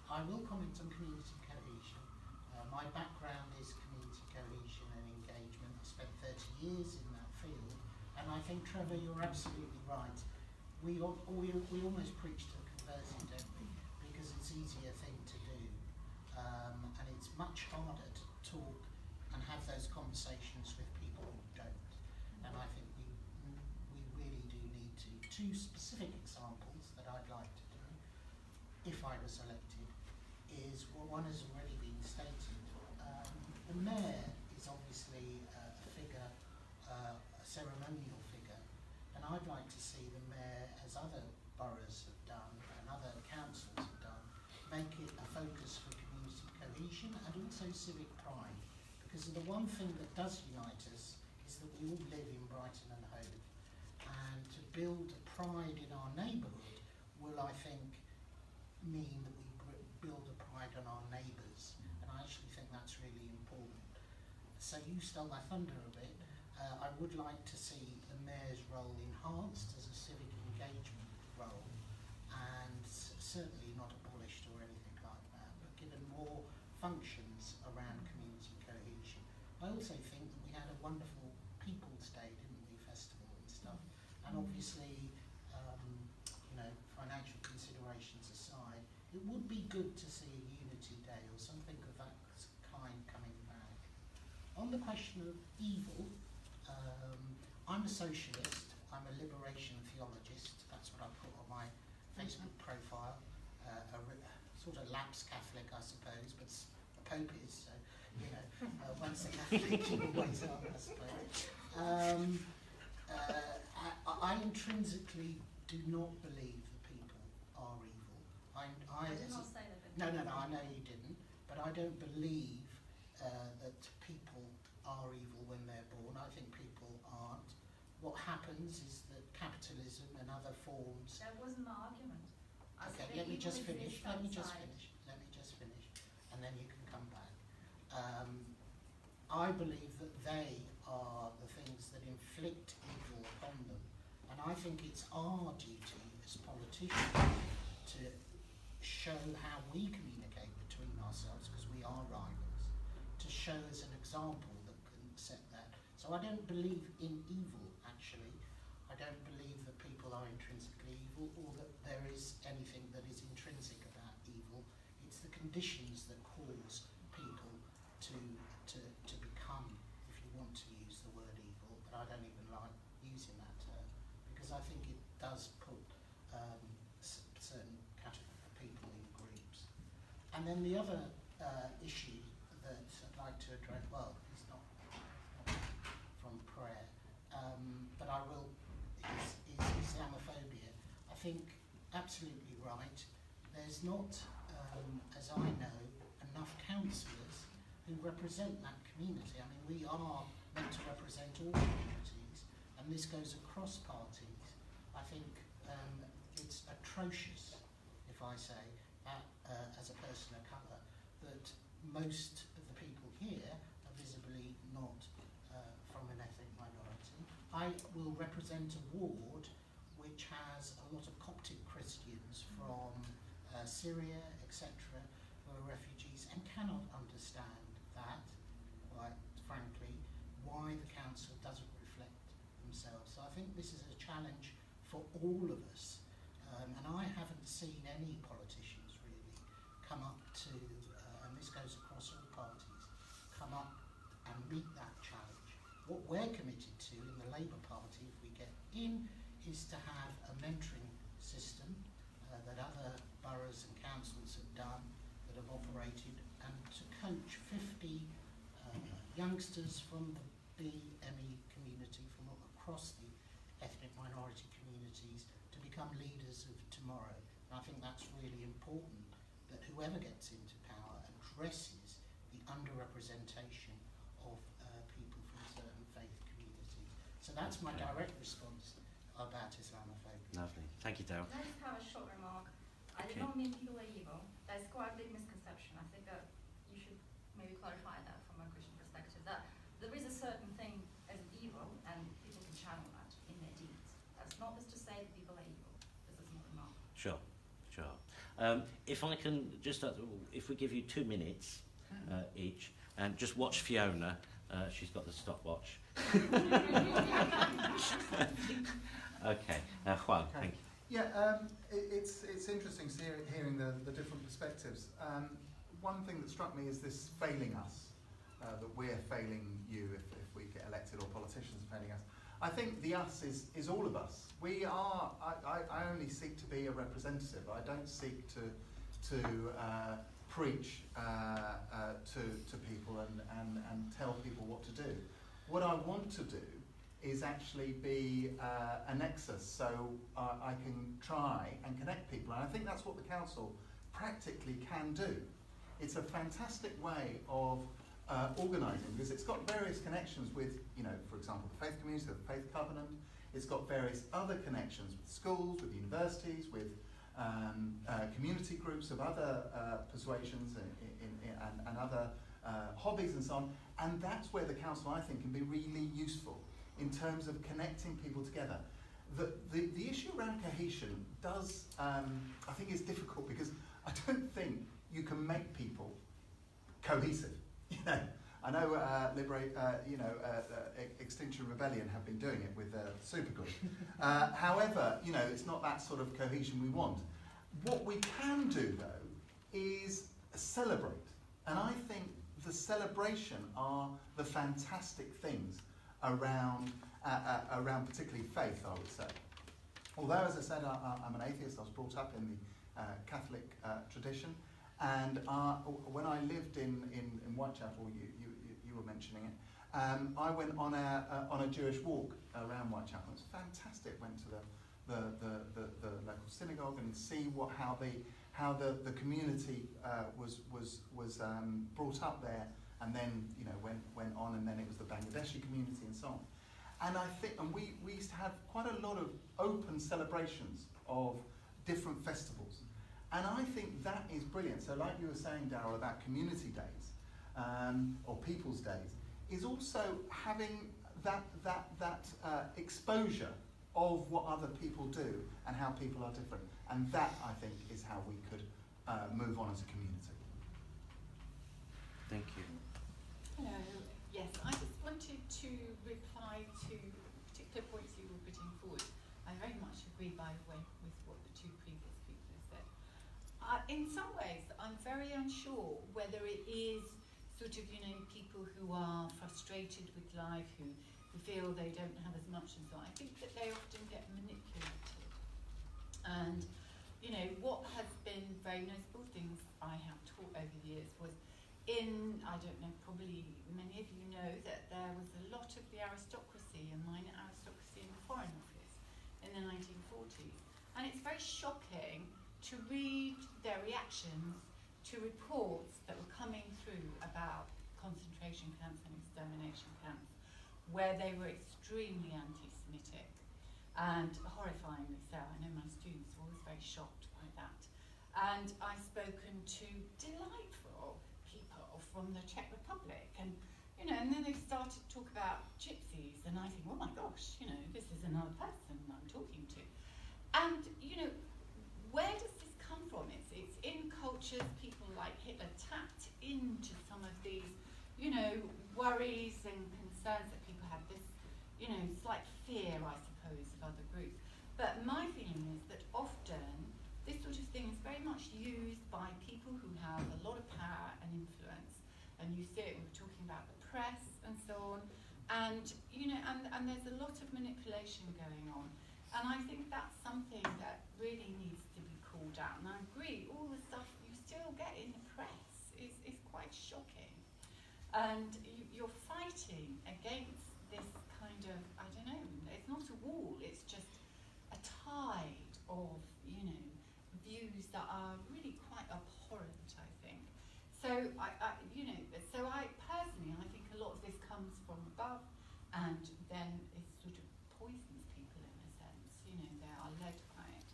I will comment on community cohesion. My background is community cohesion and engagement. I spent 30 years in that field, and I think, Trevor, you're absolutely right. We almost preach to the converted, don't we? Because it's an easier thing to do, and it's much harder to talk and have those conversations with people who don't. And I think we really do need to. Two specific examples that I'd like to do, if I was elected, is one has already been stated. The mayor is obviously a figure, a ceremonial figure, and I'd like to see the mayor, as other boroughs have done and other councils have done, make it a focus for community cohesion and also civic pride. Because the one thing that does unite us is that we all live in Brighton and Hove. And to build a pride in our neighbourhood will, I think, mean that we build a pride on our neighbours. And I actually think that's really important. So you stole my thunder a bit. I would like to see the mayor's role enhanced as a civic engagement role, and certainly not abolished or anything like that, but given more functions around community cohesion. I also think that we had a wonderful People's Day, didn't we, festival and stuff, and obviously, financial considerations aside, it would be good to see a Unity Day or something of that kind coming back. On the question of evil, I'm a socialist, I'm a liberation theologist, that's what I put on my Facebook profile, sort of lapsed Catholic, I suppose, but the Pope is, so, once a Catholic, you always are, I suppose. I intrinsically do not believe that people are evil. I did not say that. No, I know you didn't, but I don't believe that people are evil when they're born. I think people aren't. What happens is that capitalism and other forms... That wasn't my argument. Okay, let me just finish, and then you can come back. I believe that they are the things that inflict evil upon them, and I think it's our duty as politicians to show how we communicate between ourselves, because we are rivals, to show as an example that can set that. So I don't believe in evil, actually. I don't believe that people are intrinsically evil, or that there is anything that is intrinsic about evil. It's the conditions that cause people to become, if you want to use the word evil, but I don't even like using that term, because I think it does put certain categories of people in groups. And then the other issue that I'd like to address, well, it's not from prayer, but I will, is Islamophobia. I think absolutely right. There's not, as I know, enough counsellors who represent that community. I mean, we are meant to represent all communities, and this goes across parties. I think it's atrocious, if I say, as a person of colour, that most of the people here are visibly not from an ethnic minority. I will represent a ward which has a lot of Coptic Christians from Syria, etc., who are refugees and cannot understand that, quite frankly, why the council doesn't reflect themselves. So I think this is a challenge for all of us, and I haven't seen any politicians really come up to, and this goes across all parties, come up and meet that challenge. What we're committed to in the Labour Party, if we get in, is to have a mentoring system that other boroughs and councils have done, that have operated, and to coach 50 youngsters from the BME community, from across the ethnic minority communities, to become leaders of tomorrow. And I think that's really important, that whoever gets into power addresses the underrepresentation of people from certain faith communities. So that's my direct response about Islamophobia. Lovely. Thank you, Daryl. Can I just have a short remark? I did not mean people are evil. There's quite a big misconception. I think that you should maybe clarify that from a Christian perspective, that there is a certain thing as evil and people can channel that in their deeds. That's not just to say that people are evil. This is not a remark. Sure. If I can just, if we give you 2 minutes each, and just watch Fiona, she's got the stopwatch. Okay, Juan, thank you. Yeah, it's interesting hearing the different perspectives. One thing that struck me is this failing us, that we're failing you if we get elected, or politicians are failing us. I think the us is all of us. We are, I only seek to be a representative. I don't seek to preach to people and tell people what to do. What I want to do is actually be a nexus, so I can try and connect people. And I think that's what the council practically can do. It's a fantastic way of organising, because it's got various connections with, for example, the faith community, the faith covenant. It's got various other connections with schools, with universities, with community groups of other persuasions and other hobbies and so on. And that's where the council, I think, can be really useful in terms of connecting people together. The issue around cohesion does, I think, is difficult, because I don't think you can make people cohesive. I know Extinction Rebellion have been doing it with Supergood. However, it's not that sort of cohesion we want. What we can do, though, is celebrate. And I think the celebration are the fantastic things around particularly faith, I would say. Although, as I said, I'm an atheist, I was brought up in the Catholic tradition, and when I lived in Whitechapel, you were mentioning it, I went on a Jewish walk around Whitechapel. It was fantastic. Went to the local synagogue and see how the community was brought up there, and then went on, and then it was the Bangladeshi community and so on. And I think, and we used to have quite a lot of open celebrations of different festivals, and I think that is brilliant. So, like you were saying, Darryl, about community days or people's days, is also having that exposure of what other people do and how people are different, and that, I think, is how we could move on as a community. Thank you. Hello. Yes, I just wanted to reply to particular points you were putting forward. I very much agree, by the way, with what the two previous people have said. In some ways, I'm very unsure whether it is sort of, people who are frustrated with life, who feel they don't have as much and so on. I think that they often get manipulated. And, what has been very noticeable things I have taught over the years was I don't know, probably many of you know that there was a lot of the aristocracy and minor aristocracy in the Foreign Office in the 1940s. And it's very shocking to read their reactions to reports that were coming through about concentration camps and extermination camps, where they were extremely anti-Semitic and horrifyingly so. I know my students were always very shocked by that. And I've spoken to delightful people from the Czech Republic, and and then they started to talk about gypsies, and I think, oh my gosh, this is another person I'm talking to. And where does this come from? It's in cultures. People like Hitler tapped into some of these, worries and concerns that people have. This, slight fear, I suppose, of other groups. But my feeling is that often this sort of thing is very much used by people who have a lot of power and influence. And you see it, we were talking about the press and so on. And, and there's a lot of manipulation going on. And I think that's something that really needs to be called out. And I agree, all the stuff you still get in the press is quite shocking. And you're fighting against this kind of, I don't know, it's not a wall, it's just a tide of, views that are really quite abhorrent, I think. So I personally, I think a lot of this comes from above, and then it sort of poisons people in a sense. They are led by it.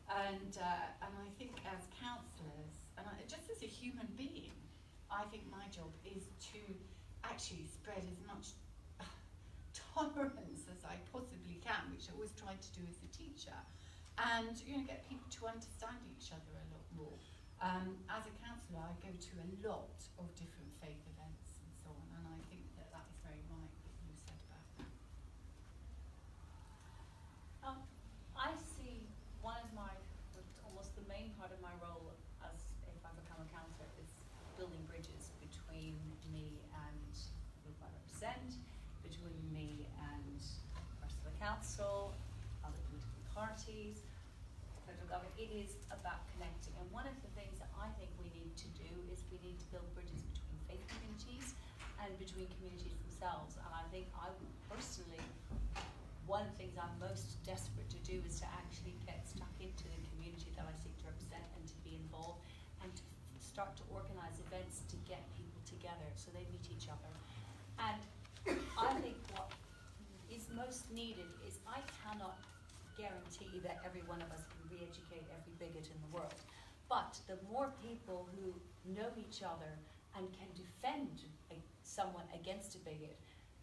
And I think as counsellors, and just as a human being, I think my job is to actually spread as much tolerance as I possibly can, which I always try to do as a teacher, and get people to understand each other a lot more. As a counsellor, I go to a lot of different faith events and so on, and I think that is very right what you said about that. I see almost the main part of my role as if I become a counsellor is building bridges between me and the group I represent, between me and the rest of the council, other political parties, federal government. It is about connecting. And one of the things that I think we need to do is we need to build bridges between faith communities and between communities themselves. And I think personally, one of the things I'm most desperate to do is to actually get stuck into the community that I seek to represent and to be involved and to start to organise events to get people together so they meet each other. And I think what is most needed is I cannot guarantee that every one of us can re-educate every bigot in the world. But the more people who know each other and can defend someone against a bigot,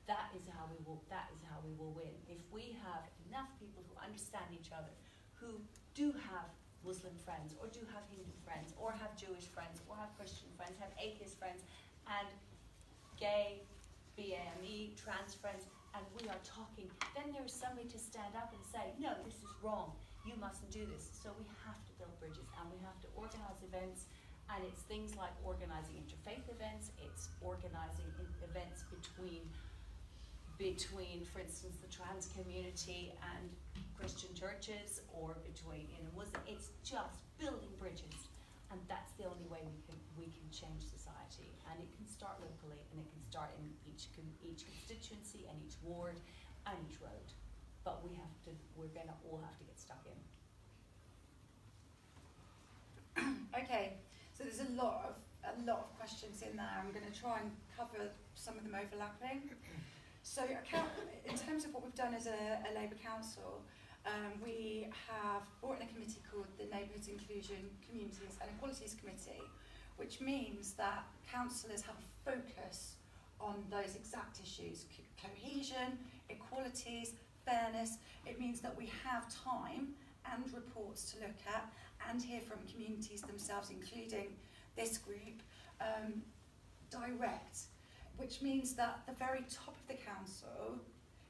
that is how we will win. If we have enough people who understand each other, who do have Muslim friends, or do have Hindu friends, or have Jewish friends, or have Christian friends, have atheist friends, and gay, BAME, trans friends, and we are talking, then there is somebody to stand up and say, no, this is wrong, you mustn't do this. So we have to build bridges, and we have to organise events, and it's things like organising interfaith events, it's organising events between, for instance, the trans community and Christian churches, or between Muslim. It's just building bridges, and that's the only way we can change society. And it can start locally, and it can start start in each constituency and each ward and each road. But we're going to all have to get stuck in. Okay, so there's a lot of questions in there. I'm going to try and cover some of them overlapping. So in terms of what we've done as a Labour Council, we have brought in a committee called the Neighbourhoods, Inclusion, Communities and Equalities Committee, which means that councillors have a focus on those exact issues: cohesion, equalities, fairness. It means that we have time and reports to look at and hear from communities themselves, including this group, direct, which means that the very top of the council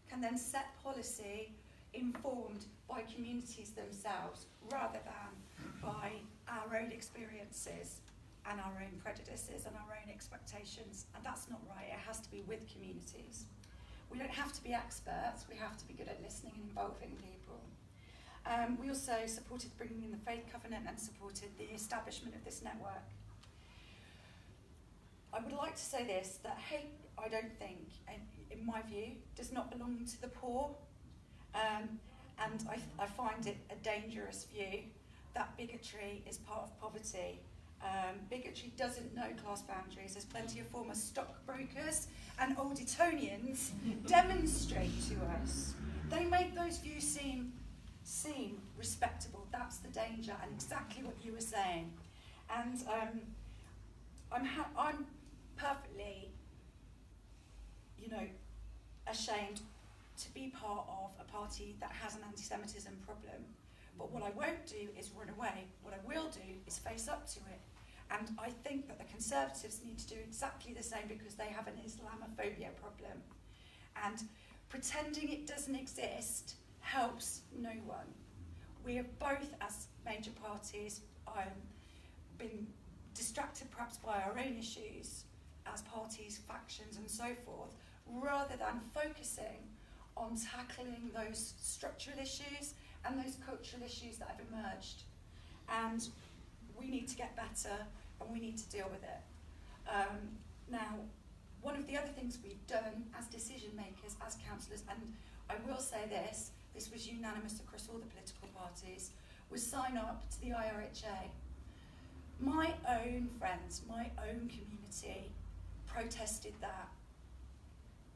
can then set policy informed by communities themselves rather than by our own experiences and our own prejudices and our own expectations. And that's not right. It has to be with communities. We don't have to be experts. We have to be good at listening and involving people. We also supported bringing in the Faith Covenant and supported the establishment of this network. I would like to say this, that hate, I don't think, in my view, does not belong to the poor. And I find it a dangerous view that bigotry is part of poverty. Bigotry doesn't know class boundaries. There's plenty of former stockbrokers and old Etonians demonstrate to us. They make those views seem respectable. That's the danger, and exactly what you were saying. And I'm perfectly, ashamed to be part of a party that has an anti-Semitism problem. But what I won't do is run away. What I will do is face up to it. And I think that the Conservatives need to do exactly the same, because they have an Islamophobia problem. And pretending it doesn't exist helps no one. We have both, as major parties, been distracted perhaps by our own issues as parties, factions and so forth, rather than focusing on tackling those structural issues and those cultural issues that have emerged. And we need to get better and we need to deal with it. Now, one of the other things we've done as decision makers, as councillors, and I will say this was unanimous across all the political parties, was sign up to the IRHA. My own friends, my own community protested that,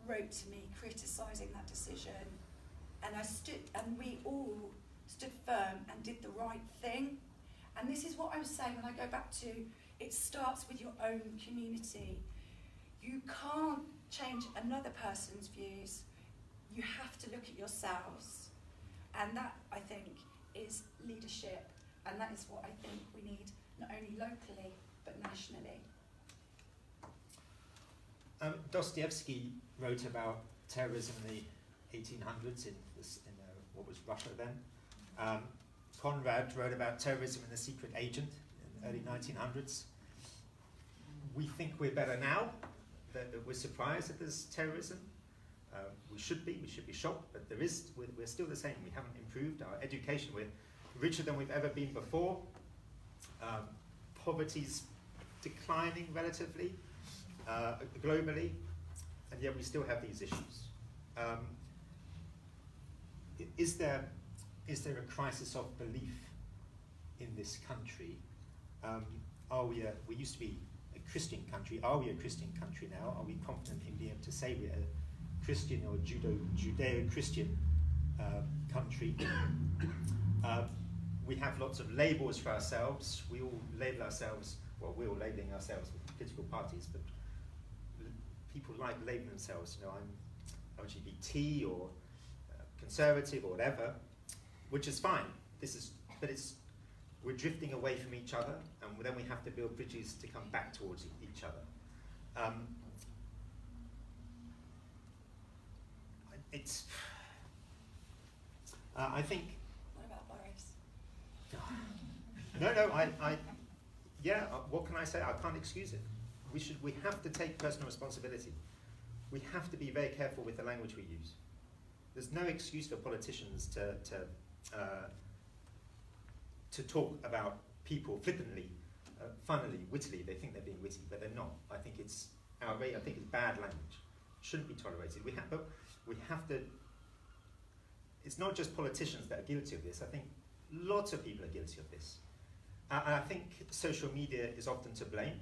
wrote to me criticising that decision, and we all stood firm and did the right thing. And this is what I was saying when I go back to, it starts with your own community. You can't change another person's views. You have to look at yourselves. And that, I think, is leadership. And that is what I think we need, not only locally, but nationally. Dostoevsky wrote about terrorism in the 1800s in what was Russia then. Conrad wrote about terrorism and the secret agent in the early 1900s. We think we're better now, that we're surprised that there's terrorism. We should be shocked, but we're still the same. We haven't improved our education. We're richer than we've ever been before. Poverty's declining relatively, globally, and yet we still have these issues. Is there a crisis of belief in this country? We used to be a Christian country. Are we a Christian country now? Are we confident in being able to say we're a Christian or Judeo-Christian country? We have lots of labels for ourselves. We all label ourselves, well, we're all labeling ourselves with political parties, but people like labeling themselves, I'm LGBT or conservative or whatever, which is fine. We're drifting away from each other, and then we have to build bridges to come back towards each other. I think. What about Boris? What can I say? I can't excuse it. We have to take personal responsibility. We have to be very careful with the language we use. There's no excuse for politicians to talk about people flippantly, funnily, wittily. They think they're being witty, but they're not. I think it's outrage. I think it's bad language. Shouldn't be tolerated. We have to. It's not just politicians that are guilty of this. I think lots of people are guilty of this. And I think social media is often to blame.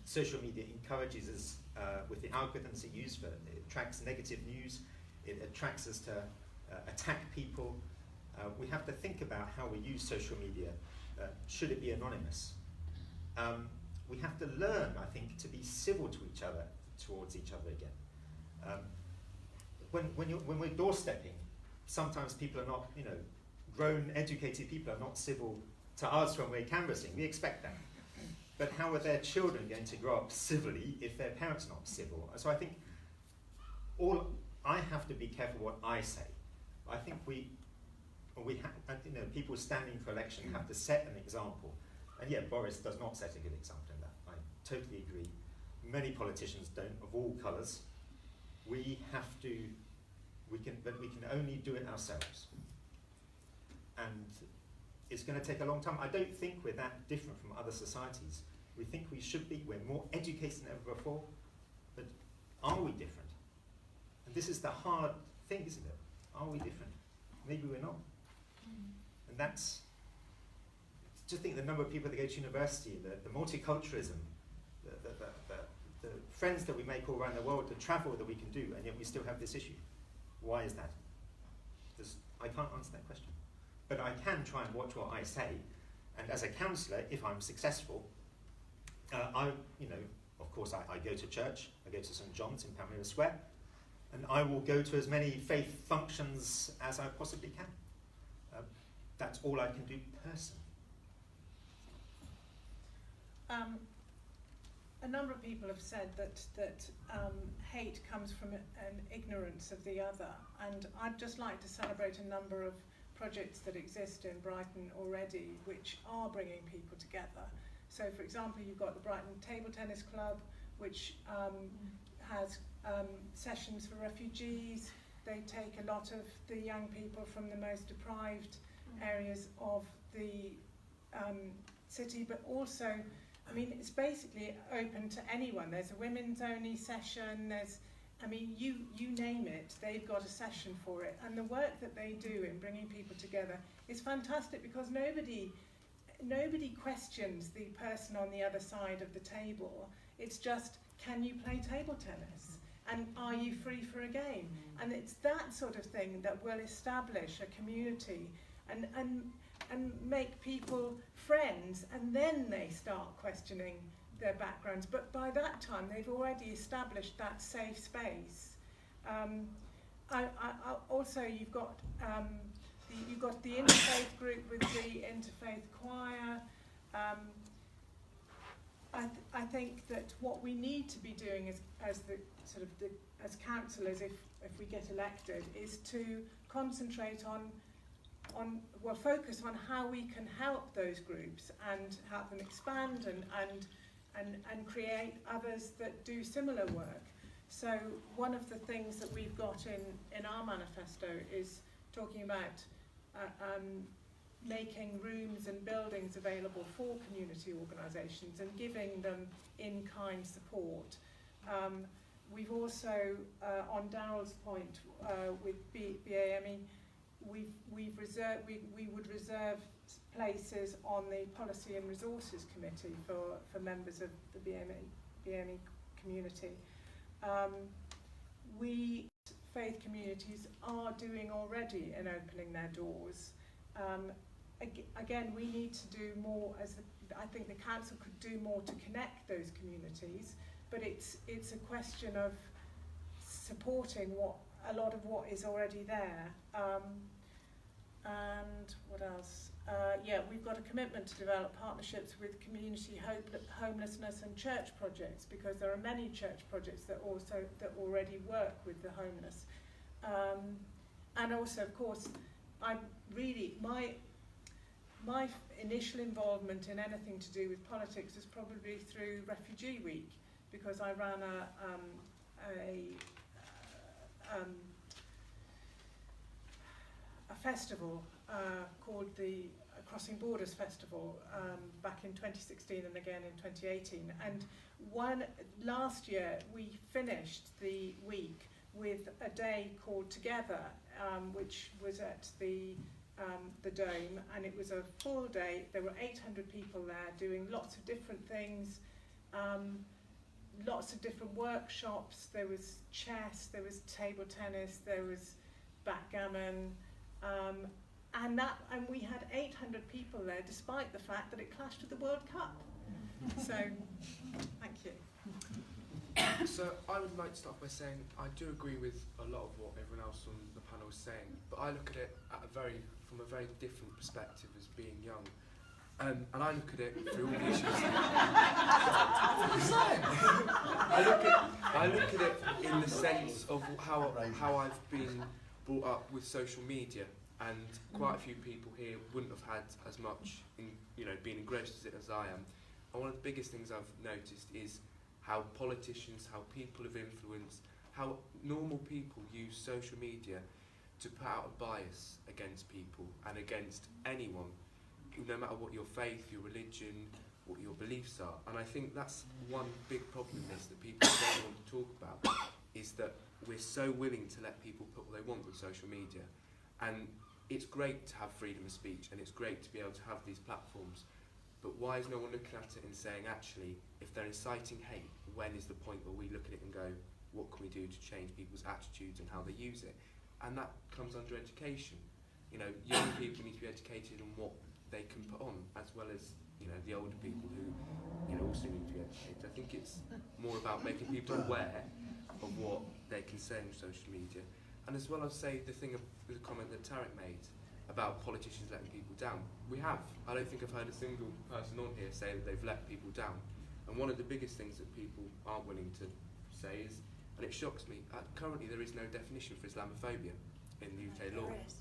Social media encourages us, with the algorithms it uses for it attracts negative news, it attracts us to attack people. We have to think about how we use social media. Should it be anonymous? We have to learn, I think, to be civil to each other, towards each other again. When we're doorstepping, sometimes people are not, grown, educated people are not civil to us when we're canvassing. We expect that. But how are their children going to grow up civilly if their parents are not civil? So I think I have to be careful what I say. I think people standing for election have to set an example. And yeah, Boris does not set a good example in that. I totally agree. Many politicians don't, of all colours. We can only do it ourselves. And it's going to take a long time. I don't think we're that different from other societies. We think we should be. We're more educated than ever before. But are we different? And this is the hard thing, isn't it? Are we different? Maybe we're not. And that's, just think the number of people that go to university, the multiculturalism, the friends that we make all around the world, the travel that we can do, and yet we still have this issue. Why is that? I can't answer that question. But I can try and watch what I say, and as a counsellor, if I'm successful, of course I go to church, I go to St. John's in Palmyra Square, and I will go to as many faith functions as I possibly can. That's all I can do personally. A number of people have said that hate comes from an ignorance of the other, and I'd just like to celebrate a number of projects that exist in Brighton already which are bringing people together. So for example, you've got the Brighton Table Tennis Club, which has sessions for refugees. They take a lot of the young people from the most deprived areas of the city, but also, it's basically open to anyone. There's a women's only session, you name it, they've got a session for it. And the work that they do in bringing people together is fantastic, because nobody questions the person on the other side of the table. It's just, can you play table tennis? And are you free for a game? And it's that sort of thing that will establish a community and make people friends, and then they start questioning their backgrounds. But by that time, they've already established that safe space. Also, you've got the interfaith group with the interfaith choir. I think that what we need to be doing as councillors, if we get elected, is to concentrate focus on how we can help those groups and help them expand and create others that do similar work. So one of the things that we've got in our manifesto is talking about making rooms and buildings available for community organisations and giving them in-kind support. We've also, on Daryl's point with BAME, we would reserve places on the Policy and Resources Committee for members of the BAME community. Faith communities are doing already in opening their doors. Again, we need to do more. I think the council could do more to connect those communities, but it's a question of supporting a lot of what is already there. And what else? We've got a commitment to develop partnerships with community homelessness and church projects, because there are many church projects that already work with the homeless. And also, of course, my initial involvement in anything to do with politics is probably through Refugee Week, because I ran a festival called the Crossing Borders Festival back in 2016 and again in 2018. And last year we finished the week with a day called Together, which was at the Dome, and it was a full day. There were 800 people there doing lots of different things, lots of different workshops. There was chess, there was table tennis, there was backgammon, and we had 800 people there, despite the fact that it clashed with the World Cup. So, thank you. So I would like to start by saying I do agree with a lot of what everyone else on the panel is saying, but I look at it from a very different perspective as being young. And I look at it through all the issues. I look at it in the sense of how I've been brought up with social media, and quite a few people here wouldn't have had as much, been engrossed in it as I am. And one of the biggest things I've noticed is how politicians, how people of influence, how normal people use social media to put out a bias against people and against anyone, no matter what your faith, your religion, what your beliefs are. And I think that's one big problem in this that people don't want to talk about, is that we're so willing to let people put what they want on social media. And it's great to have freedom of speech, and it's great to be able to have these platforms, but why is no one looking at it and saying, actually, if they're inciting hate, when is the point where we look at it and go, what can we do to change people's attitudes and how they use it? And that comes under education. Young people need to be educated on what they can put on, as well as the older people who also need to be educated. I think it's more about making people aware of what they can say on social media. And as well as say the comment that Tarek made about politicians letting people down. I don't think I've heard a single person on here say that they've let people down. And one of the biggest things that people aren't willing to say is, and it shocks me, currently there is no definition for Islamophobia in the UK law. There is.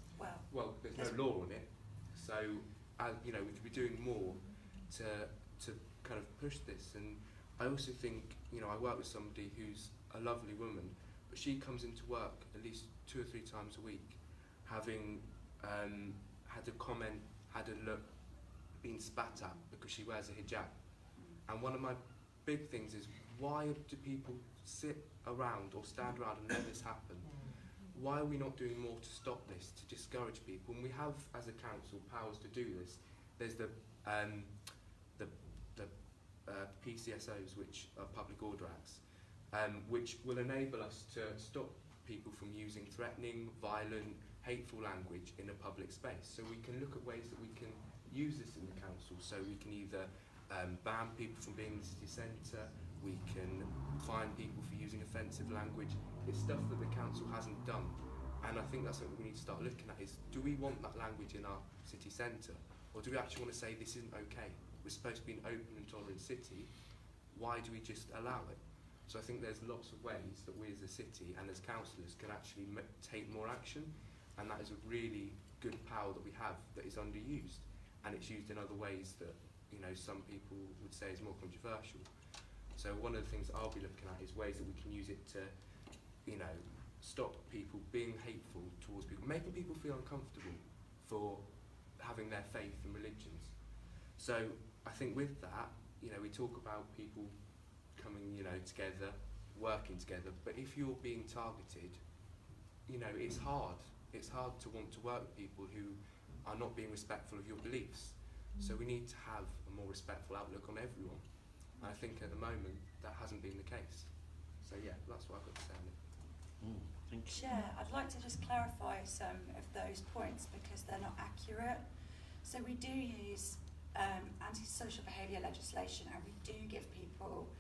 Well, there's no law on it. So, we could be doing more to kind of push this. And I also think, I work with somebody who's a lovely woman, but she comes into work at least 2 or 3 times a week, having had a comment, had a look, been spat at because she wears a hijab. And one of my big things is, why do people sit around or stand around and let this happen? Why are we not doing more to stop this, to discourage people? And we have, as a council, powers to do this. There's the PCSOs, which are Public Order Acts, which will enable us to stop people from using threatening, violent, hateful language in a public space. So we can look at ways that we can use this in the council. So we can either ban people from being in the city centre, we can fine people for using offensive language. It's stuff that the council hasn't done. And I think that's something we need to start looking at, is, do we want that language in our city centre? Or do we actually want to say this isn't okay? We're supposed to be an open and tolerant city. Why do we just allow it? So I think there's lots of ways that we as a city and as councillors can actually take more action. And that is a really good power that we have that is underused. And it's used in other ways that, some people would say is more controversial. So one of the things I'll be looking at is ways that we can use it to, stop people being hateful towards people, making people feel uncomfortable for having their faith and religions. So I think with that, we talk about people coming, together, working together, but if you're being targeted, it's hard. It's hard to want to work with people who are not being respectful of your beliefs. So we need to have a more respectful outlook on everyone. And I think at the moment that hasn't been the case. So yeah, that's what I've got to say on it. Thank you. Chair, I'd like to just clarify some of those points because they're not accurate. So we do use antisocial behaviour legislation, and we do give people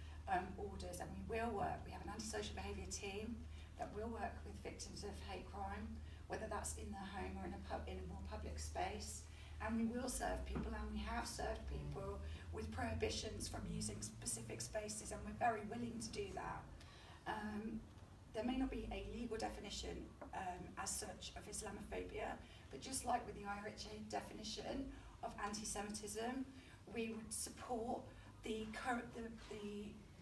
orders, and we have an antisocial behaviour team that will work with victims of hate crime, whether that's in their home or in a more public space. And we will serve people, and we have served people with prohibitions from using specific spaces, and we're very willing to do that. There may not be a legal definition as such of Islamophobia, but just like with the IHA definition of anti-Semitism, we would support the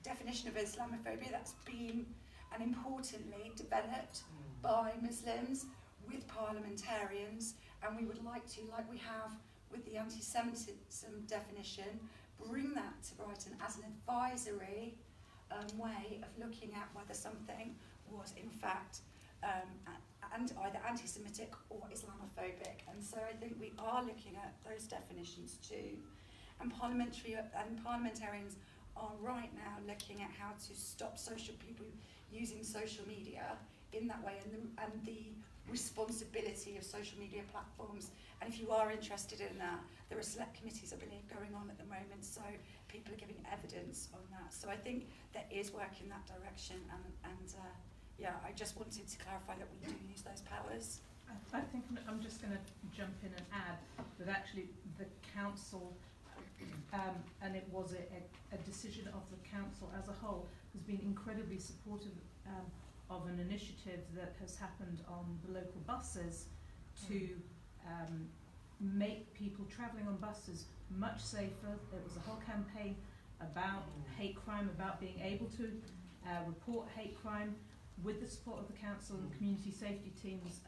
definition of Islamophobia that's been and importantly developed by Muslims with parliamentarians, and we would like to, like we have with the anti-Semitism definition, bring that to Brighton as an advisory way of looking at whether something was in fact either anti-Semitic or Islamophobic. And so I think we are looking at those definitions too. And parliamentarians are right now looking at how to stop people using social media in that way, and the responsibility of social media platforms. And if you are interested in that, there are select committees, I believe, going on at the moment, so people are giving evidence on that. So I think there is work in that direction, and yeah, I just wanted to clarify that we do use those powers. I think I'm just going to jump in and add that actually the council, and it was a decision of the council as a whole, has been incredibly supportive of an initiative that has happened on the local buses to make people travelling on buses much safer. There was a whole campaign about hate crime, about being able to report hate crime. With the support of the council and community safety teams,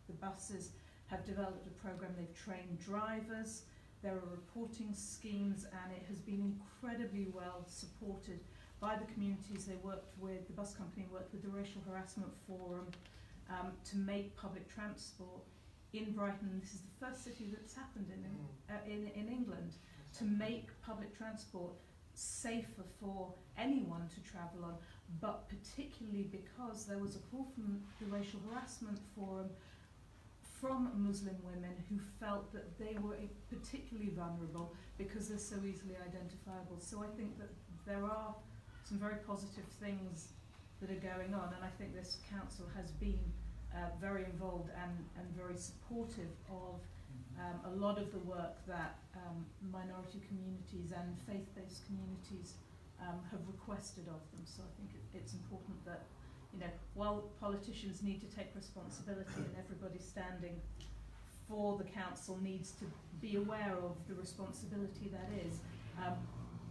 the buses have developed a programme. They've trained drivers. There are reporting schemes, and it has been incredibly well supported by the communities they worked with. The bus company worked with the Racial Harassment Forum to make public transport in Brighton. This is the first city that's happened in England, to make public transport safer for anyone to travel on, but particularly because there was a call from the Racial Harassment Forum from Muslim women who felt that they were particularly vulnerable because they're so easily identifiable. So I think that there are some very positive things that are going on, and I think this council has been very involved and very supportive of a lot of the work that minority communities and faith-based communities have requested of them. So I think it's important that, you know, while politicians need to take responsibility and everybody standing for the council needs to be aware of the responsibility that is,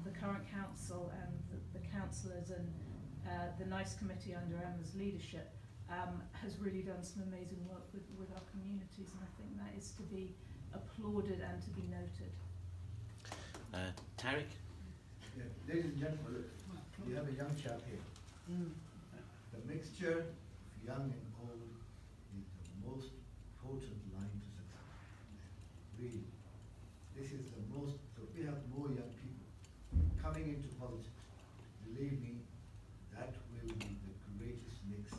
the current council and the councillors and the NICE committee under Emma's leadership has really done some amazing work with our communities, and I think that is to be applauded and to be noted. Tarek? Yeah, ladies and gentlemen, we have a young chap here. The mixture of young and old is the most potent line to success. Really. This is the most, so we have more young people coming into politics. Believe me, that will be the greatest mix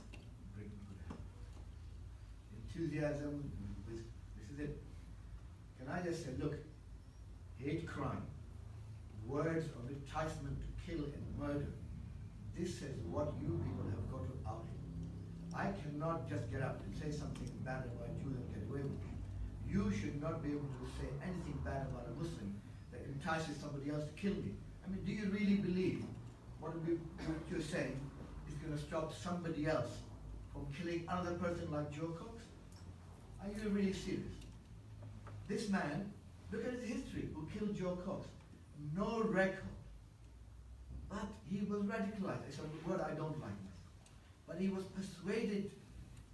Britain could have. Enthusiasm, this is it. Can I just say, look, hate crime, words of enticement to kill and murder, this is what you people have got to out. I cannot just get up and say something bad about Jews and get away with it. You should not be able to say anything bad about a Muslim that entices somebody else to kill me. I mean, do you really believe what you're saying is going to stop somebody else from killing another person like Joe Cox? Are you really serious? This man, look at his history, who killed Joe Cox. No record. But he was radicalized. It's a word I don't like. But he was persuaded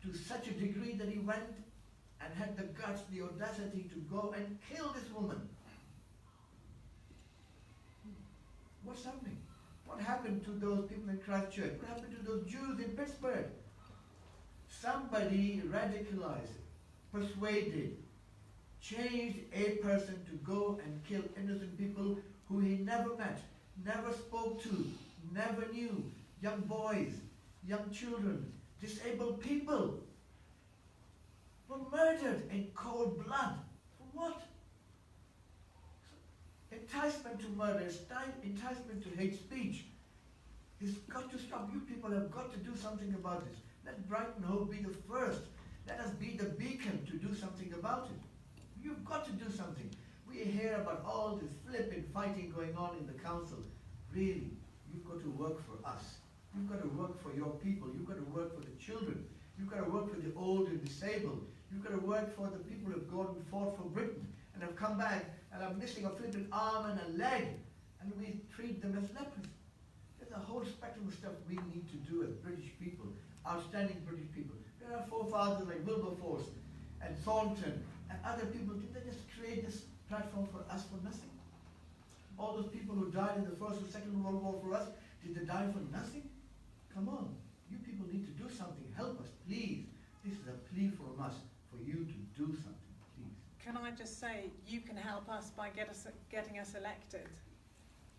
to such a degree that he went and had the guts, the audacity to go and kill this woman. What's happening? What happened to those people in Christchurch? What happened to those Jews in Pittsburgh? Somebody radicalized, persuaded, changed a person to go and kill innocent people who he never met, never spoke to, never knew, young boys, young children, disabled people were murdered in cold blood. For what? Enticement to murder, enticement to hate speech. It's got to stop. You people have got to do something about this. Let Brighton Hove be the first. Let us be the beacon to do something about it. You've got to do something. We hear about all this flipping fighting going on in the council. Really, you've got to work for us. You've got to work for your people. You've got to work for the children. You've got to work for the old and disabled. You've got to work for the people who have gone and fought for Britain and have come back and are missing a flipping arm and a leg, and we treat them as lepers. There's a whole spectrum of stuff we need to do as British people. outstanding British people. There are forefathers like Wilberforce and Thornton and other people. Did they just create this platform for us for nothing? All those people who died in the First and Second World War for us, did they die for nothing? Come on, you people need to do something. Help us, please. This is a plea from us for you to do something, please. Can I just say, you can help us by getting us elected.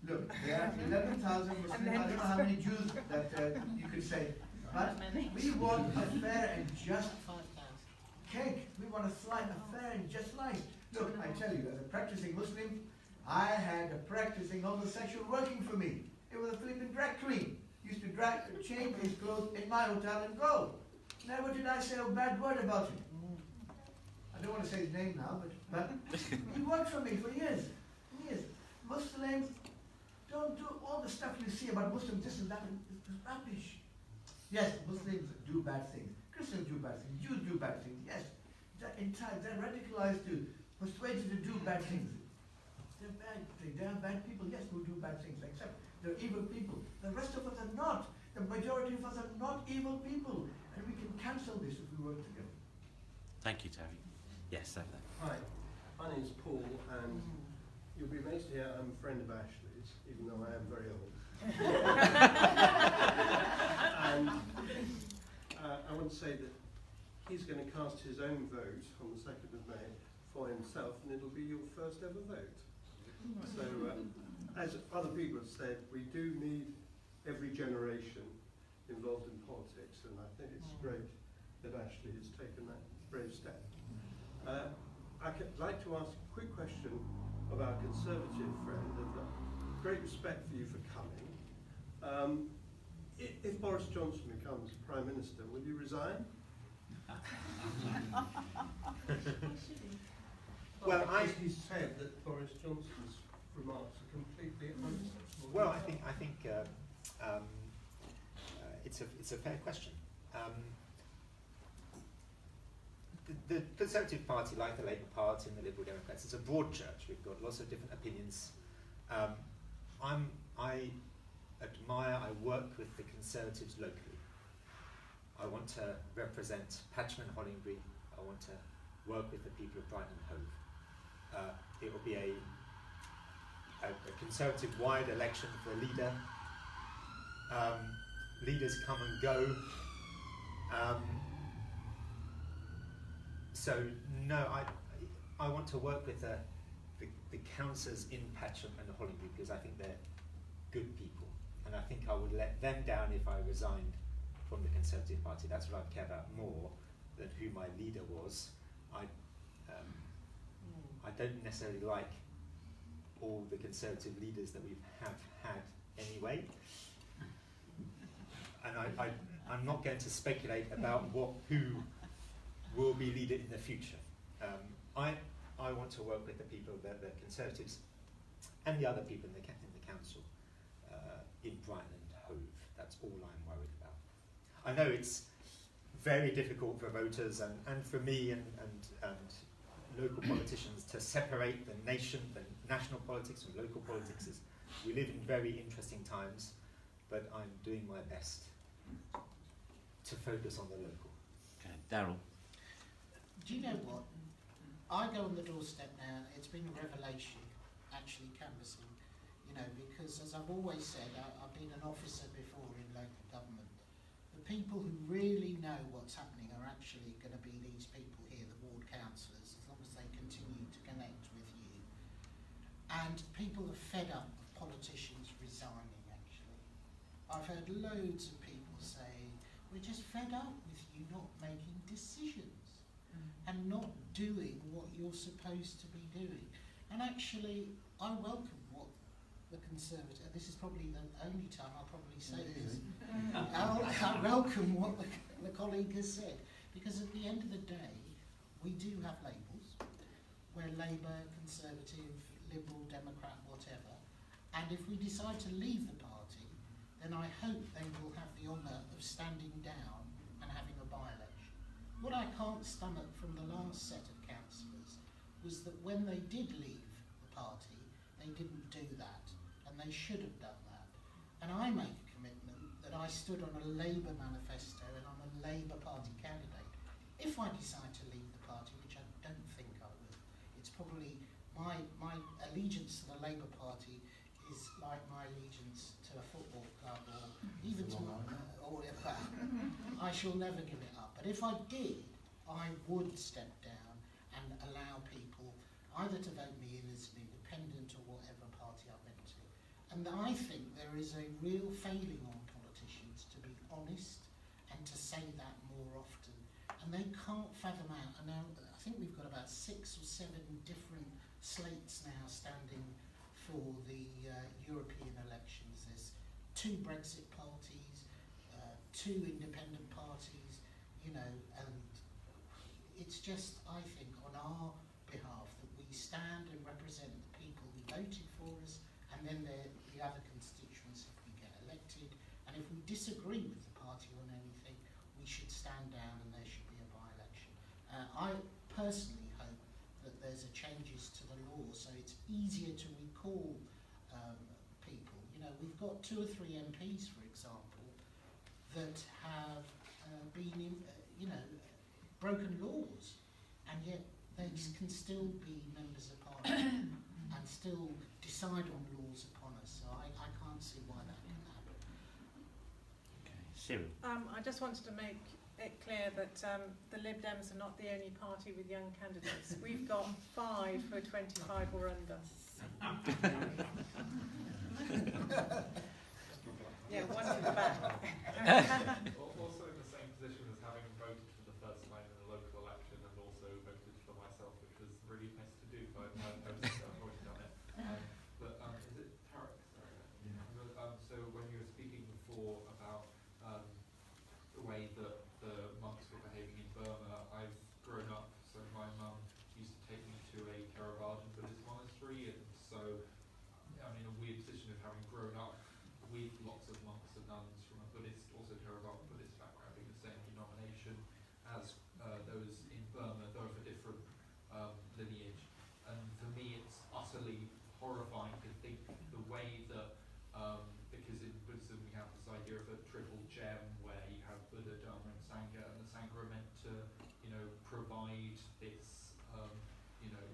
Look, there are 11,000 Muslims. I don't know how many Jews that you could say, but we want a fair and just cake. We want a fair and just life. Look, I tell you, as a practicing Muslim, I had a practicing homosexual working for me. It was a Philippine drag queen. Used to change his clothes in my hotel and go. Never did I say a bad word about him. I don't want to say his name now, but he worked for me for years. Years. Muslims don't do all the stuff you see about Muslims, this and that. It's rubbish. Yes, Muslims do bad things. Christians do bad things. Jews do bad things. Yes. They're radicalized to, persuaded to do bad things. They're bad. They are bad people, yes, who do bad things, except they're evil people. The rest of us are not. The majority of us are not evil people. And we can cancel this if we work together. Thank you, Terry. Yes, over there. Hi, my name's Paul, and you'll be amazed to hear I'm a friend of Ashley's, even though I am very old. And I want to say that he's going to cast his own vote on the 2nd of May for himself, and it'll be your first ever vote. So, as other people have said, we do need every generation involved in politics, and I think it's great that Ashley has taken that brave step. I'd like to ask a quick question of our Conservative friend, and great respect for you for coming. If Boris Johnson becomes Prime Minister, will you resign? Well, he said that Boris Johnson's remarks are completely unacceptable. Well, I think it's a fair question. The Conservative Party, like the Labour Party and the Liberal Democrats, is a broad church. We've got lots of different opinions. I work with the Conservatives locally. I want to represent Patcham and Hollingbury. I want to work with the people of Brighton and Hove. It will be a Conservative-wide election for a leader. Leaders come and go. So no, I want to work with the councillors in Patcham and Hollingbury because I think they're good people, and I think I would let them down if I resigned from the Conservative Party. That's what I care about more than who my leader was. I don't necessarily like all the Conservative leaders that we have had anyway, and I'm not going to speculate about who will be leader in the future. I want to work with the people, the Conservatives, and the other people in the council in Brighton and Hove. That's all I'm worried about. I know it's very difficult for voters and for me and local politicians to separate the national politics from local politics. We live in very interesting times, but I'm doing my best to focus on the local. Okay, Daryl. Do you know what? I go on the doorstep now, it's been a revelation actually canvassing, because as I've always said, I've been an officer before in local government. The people who really know what's happening are actually going to be these people here, the ward councillors, as long as they continue to connect with you. And people are fed up of politicians resigning, actually. I've heard loads of people say, we're just fed up with you not making decisions and not doing what you're supposed to be doing. And actually, I welcome what the Conservative, this is probably the only time I'll probably say this, I welcome what the colleague has said, because at the end of the day, we do have labels. We're Labour, Conservative, Liberal, Democrat, whatever, and if we decide to leave the party, then I hope they will have the honour of standing down and having a by-election. What I can't stomach from the last set of councillors was that when they did leave the party, they didn't do that, and they should have done that. And I make a commitment that that I stood on a Labour manifesto and I'm a Labour Party candidate. If I decide to leave the party, which I don't think I will, it's probably my allegiance to the Labour Party is like my allegiance to a football club or even to I shall never give it up. But if I did, I would step down and allow people either to vote me in as an independent or whatever party I went to. And I think there is a real failing on politicians to be honest and to say that more often. And they can't fathom out. And now I think we've got about 6 or 7 different slates now standing for the European elections. There's 2 Brexit parties, 2 independent parties, you know, and it's just, I think, on our behalf that we stand and represent the people who voted for us, and then the other constituents if we get elected. And if we disagree with the party on anything, we should stand down and there should be a by-election. I personally hope that there's a changes to the law so it's easier to recall people. You know, we've got 2 or 3 MPs, for example, that have been, you know, broken laws, and yet they can still be members of parliament and still decide on laws upon us. So I can't see why that can happen. Okay, Cyril. I just wanted to make it clear that the Lib Dems are not the only party with young candidates. We've got 5 who are 25 or under. Yeah, one to the back. Also in the same position as having voted for the first time in a local election and also voted for myself, which was really nice to do, but I've already done it. Is it Tarek? Sorry. Yeah. So when you were speaking before about the way that the monks were behaving in Burma, I've grown up, so my mum used to take me to a Theravada Buddhist monastery, and so I'm in a weird position of having grown up with lots of monks and nuns from a Buddhist, also Theravada Buddhist background in the same denomination as those in Burma, though of a different lineage. And for me it's utterly horrifying to think the way that, because in Buddhism we have this idea of a triple gem where you have Buddha, Dharma and Sangha, and the Sangha are meant to, you know, provide this, you know,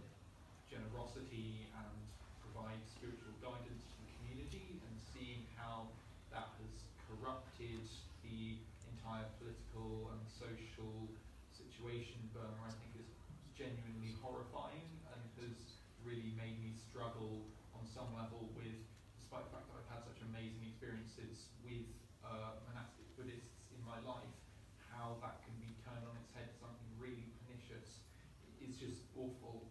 generosity and provide spiritual guidance to the community, and seeing how that has corrupted the entire political and social situation in Burma, I think is genuinely horrifying and has really made me struggle on some level with, despite the fact that I've had such amazing experiences with monastic Buddhists in my life, how that can be turned on its head, something really pernicious. It's just awful.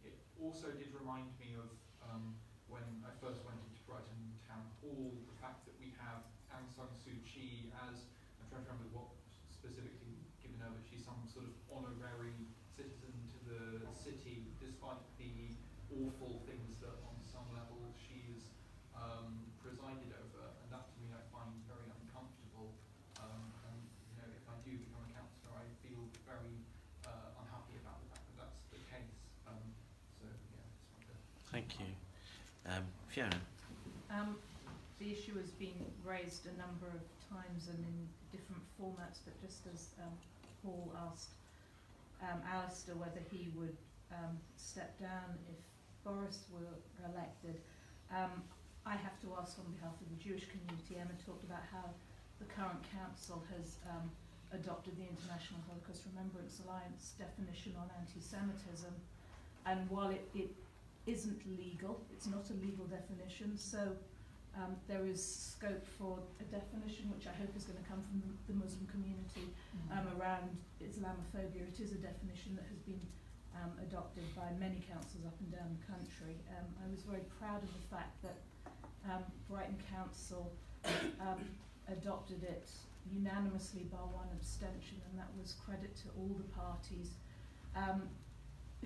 It also did remind me of when I first went into Brighton Town Hall, the fact that we have Aung San Suu Kyi as, I'm trying to remember what specifically given her, but she's some sort of honorary citizen to the city, despite the awful things that on some level she's presided over, and that to me I find very uncomfortable. And you know, if I do become a councillor, I feel very unhappy about the fact that that's the case. So yeah, just wanted to. Thank you. Fiona. The issue has been raised a number of times and in different formats, but just as Paul asked Alistair whether he would step down if Boris were elected, I have to ask on behalf of the Jewish community. Emma talked about how the current council has adopted the International Holocaust Remembrance Alliance definition on anti-Semitism, and while it isn't legal, it's not a legal definition, so there is scope for a definition which I hope is going to come from the Muslim community around Islamophobia. It is a definition that has been adopted by many councils up and down the country. I was very proud of the fact that Brighton Council adopted it unanimously by 1 abstention, and that was credit to all the parties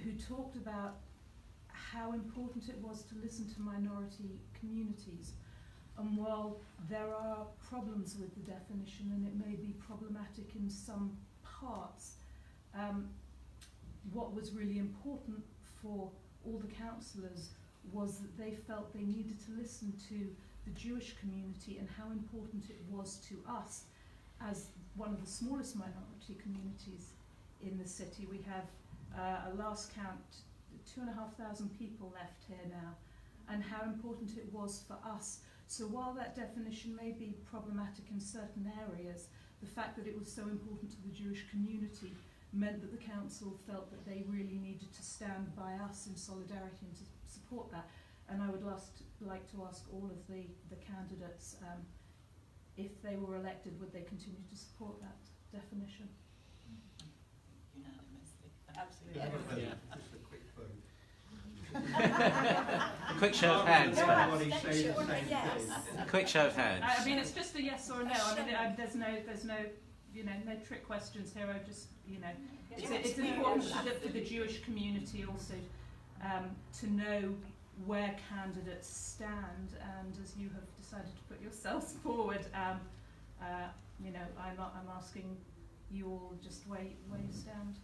who talked about how important it was to listen to minority communities. And while there are problems with the definition, and it may be problematic in some parts, what was really important for all the councillors was that they felt they needed to listen to the Jewish community and how important it was to us as one of the smallest minority communities in the city. We have, a last count, 2,500 people left here now, and how important it was for us. So while that definition may be problematic in certain areas, the fact that it was so important to the Jewish community meant that the council felt that they really needed to stand by us in solidarity and to support that. And I would like to ask all of the candidates, if they were elected, would they continue to support that definition? Unanimously. Absolutely. Yeah. Just a quick vote. A quick show of hands, perhaps. Everybody say the same thing. A quick show of hands. I mean, it's just a yes or a no. I mean, there's no, you know, no trick questions here. I just, you know, it's important for the Jewish community also to know where candidates stand, and as you have decided to put yourselves forward, you know, I'm asking you all just where you stand.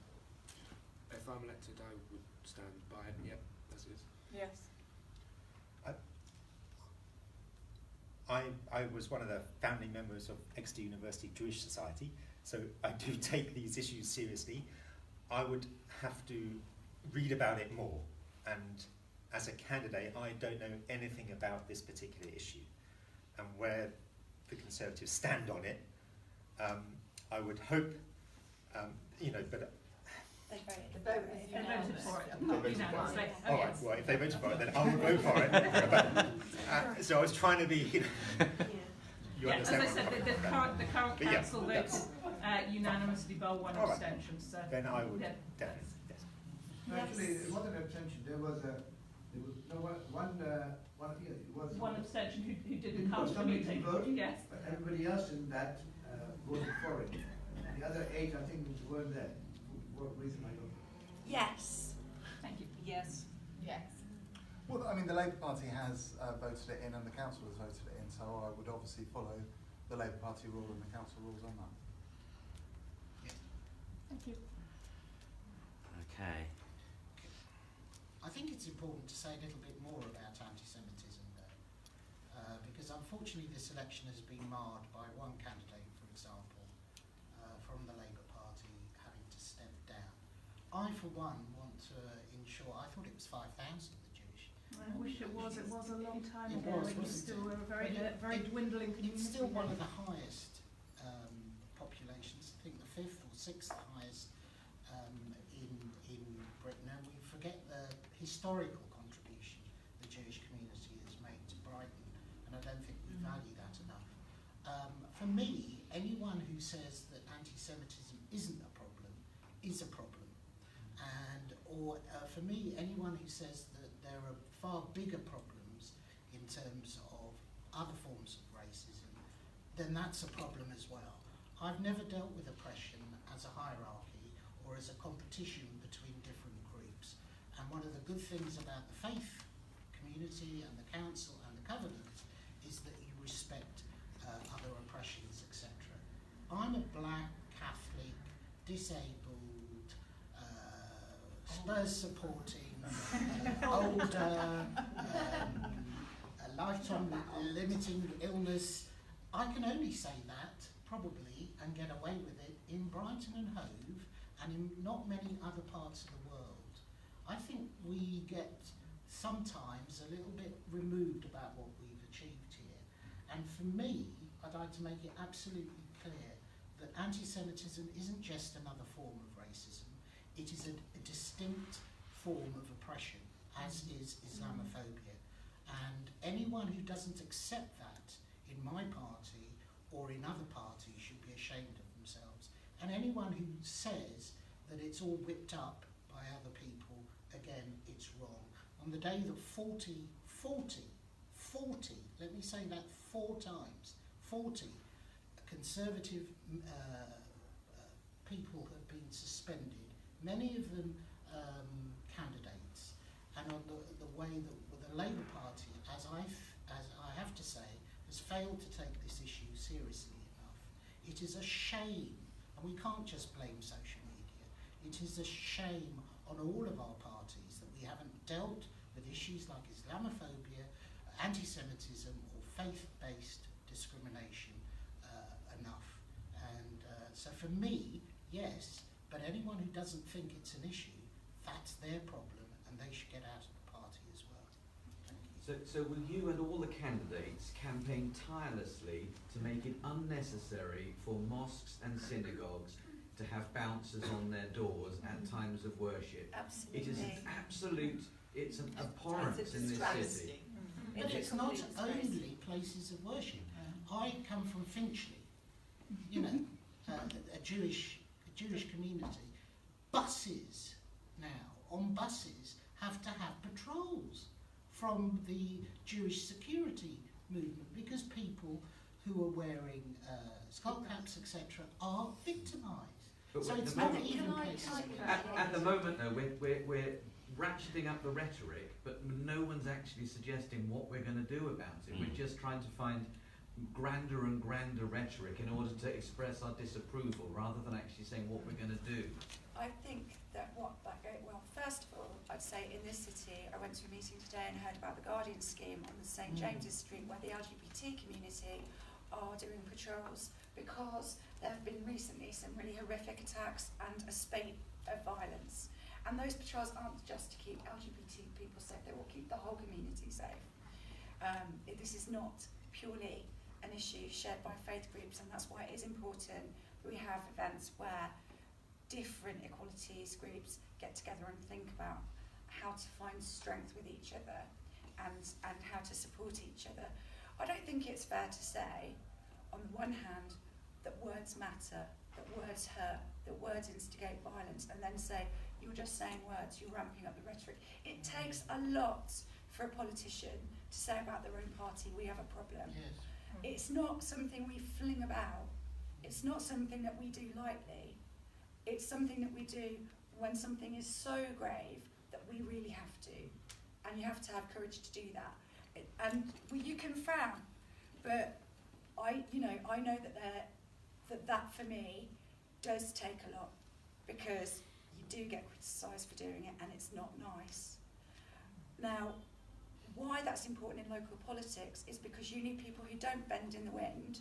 If I'm elected, I would stand by it. Yep, as is. Yes. I was one of the founding members of Exeter University Jewish Society, so I do take these issues seriously. I would have to read about it more, and as a candidate, I don't know anything about this particular issue and where the Conservatives stand on it. I would hope, you know, but They voted for it. unanimously. All right, well, if they voted for it, then I would vote for it. But, so I was trying to be, you know, you as I understand. said, the current But yeah, council votes unanimously by one all right. abstention. So Then I would yeah. definitely, yes. Actually, it wasn't an abstention. There was One abstention who didn't didn't come to the meeting. vote, Yes. but everybody else in that voted for it. The other 8, I think, weren't there. For what reason, I don't know. Yes. Thank you. Yes. Yes. Well, I mean, the Labour Party has voted it in and the council has voted it in, so I would obviously follow the Labour Party rule and the council rules on that. Thank you. Okay. I think it's important to say a little bit more about anti-Semitism, though, because unfortunately this election has been marred by one candidate, for example, from the Labour Party having to step down. I, for one, want to ensure, I thought it was 5,000, the Jewish. I wish it was. It was a long time It ago. was, We wasn't still it? were a very dwindling community. It's still one of the highest populations, I think the 5th or 6th highest in Britain, and we forget the historical contribution the Jewish community has made to Brighton, and I don't think we value that enough. For me, anyone who says that anti-Semitism isn't a problem is a problem, or for me, anyone who says that there are far bigger problems in terms of other forms of racism, then that's a problem as well. I've never dealt with oppression as a hierarchy or as a competition between different groups. And one of the good things about the faith community and the council and the covenant is that you respect other oppressions, etc. I'm a black, Catholic, disabled, Spurs supporting, older, a lifetime limiting illness. I can only say that, probably, and get away with it in Brighton and Hove and in not many other parts of the world. I think we get sometimes a little bit removed about what we've achieved here. And for me, I'd like to make it absolutely clear that anti-Semitism isn't just another form of racism. It is a distinct form of oppression, as is Islamophobia. And anyone who doesn't accept that in my party or in other parties should be ashamed of themselves. And anyone who says that it's all whipped up by other people, again, it's wrong. On the day that 40, let me say that 4 times, 40 Conservative people have been suspended, many of them candidates, and on the way that the Labour Party, as I have to say, has failed to take this issue seriously enough. It is a shame, and we can't just blame social media. It is a shame on all of our parties that we haven't dealt with issues like Islamophobia, anti-Semitism, or faith-based discrimination enough. And so for me, yes, but anyone who doesn't think it's an issue, that's their problem, and they should get out of the party as well. Thank you. So will you and all the candidates campaign tirelessly to make it unnecessary for mosques and synagogues to have bouncers on their doors at times of worship? Absolutely. It is an absolute, it's an abhorrence in this city. But it's not only places of worship. I come from Finchley, you know, a Jewish community. Buses now, on buses, have to have patrols from the Jewish security movement because people who are wearing skull caps, etc., are victimised. But So at it's the not moment- even places. At the moment, though, we're ratcheting up the rhetoric, but no one's actually suggesting what we're going to do about it. We're just trying to find grander and grander rhetoric in order to express our disapproval, rather than actually saying what we're going to do. I think that well, first of all, I'd say in this city, I went to a meeting today and heard about the Guardian scheme on the St James's Street, where the LGBT community are doing patrols because there have been recently some really horrific attacks and a spate of violence. And those patrols aren't just to keep LGBT people safe, they will keep the whole community safe. This is not purely an issue shared by faith groups, and that's why it is important we have events where different equalities groups get together and think about how to find strength with each other and how to support each other. I don't think it's fair to say, on the one hand, that words matter, that words hurt, that words instigate violence, and then say, you're just saying words, you're ramping up the rhetoric. It takes a lot for a politician to say about their own party, we have a problem. Yes. It's not something we fling about. It's not something that we do lightly. It's something that we do when something is so grave that we really have to. And you have to have courage to do that. You can frown, but I know that for me does take a lot, because you do get criticised for doing it and it's not nice. Now, why that's important in local politics is because you need people who don't bend in the wind,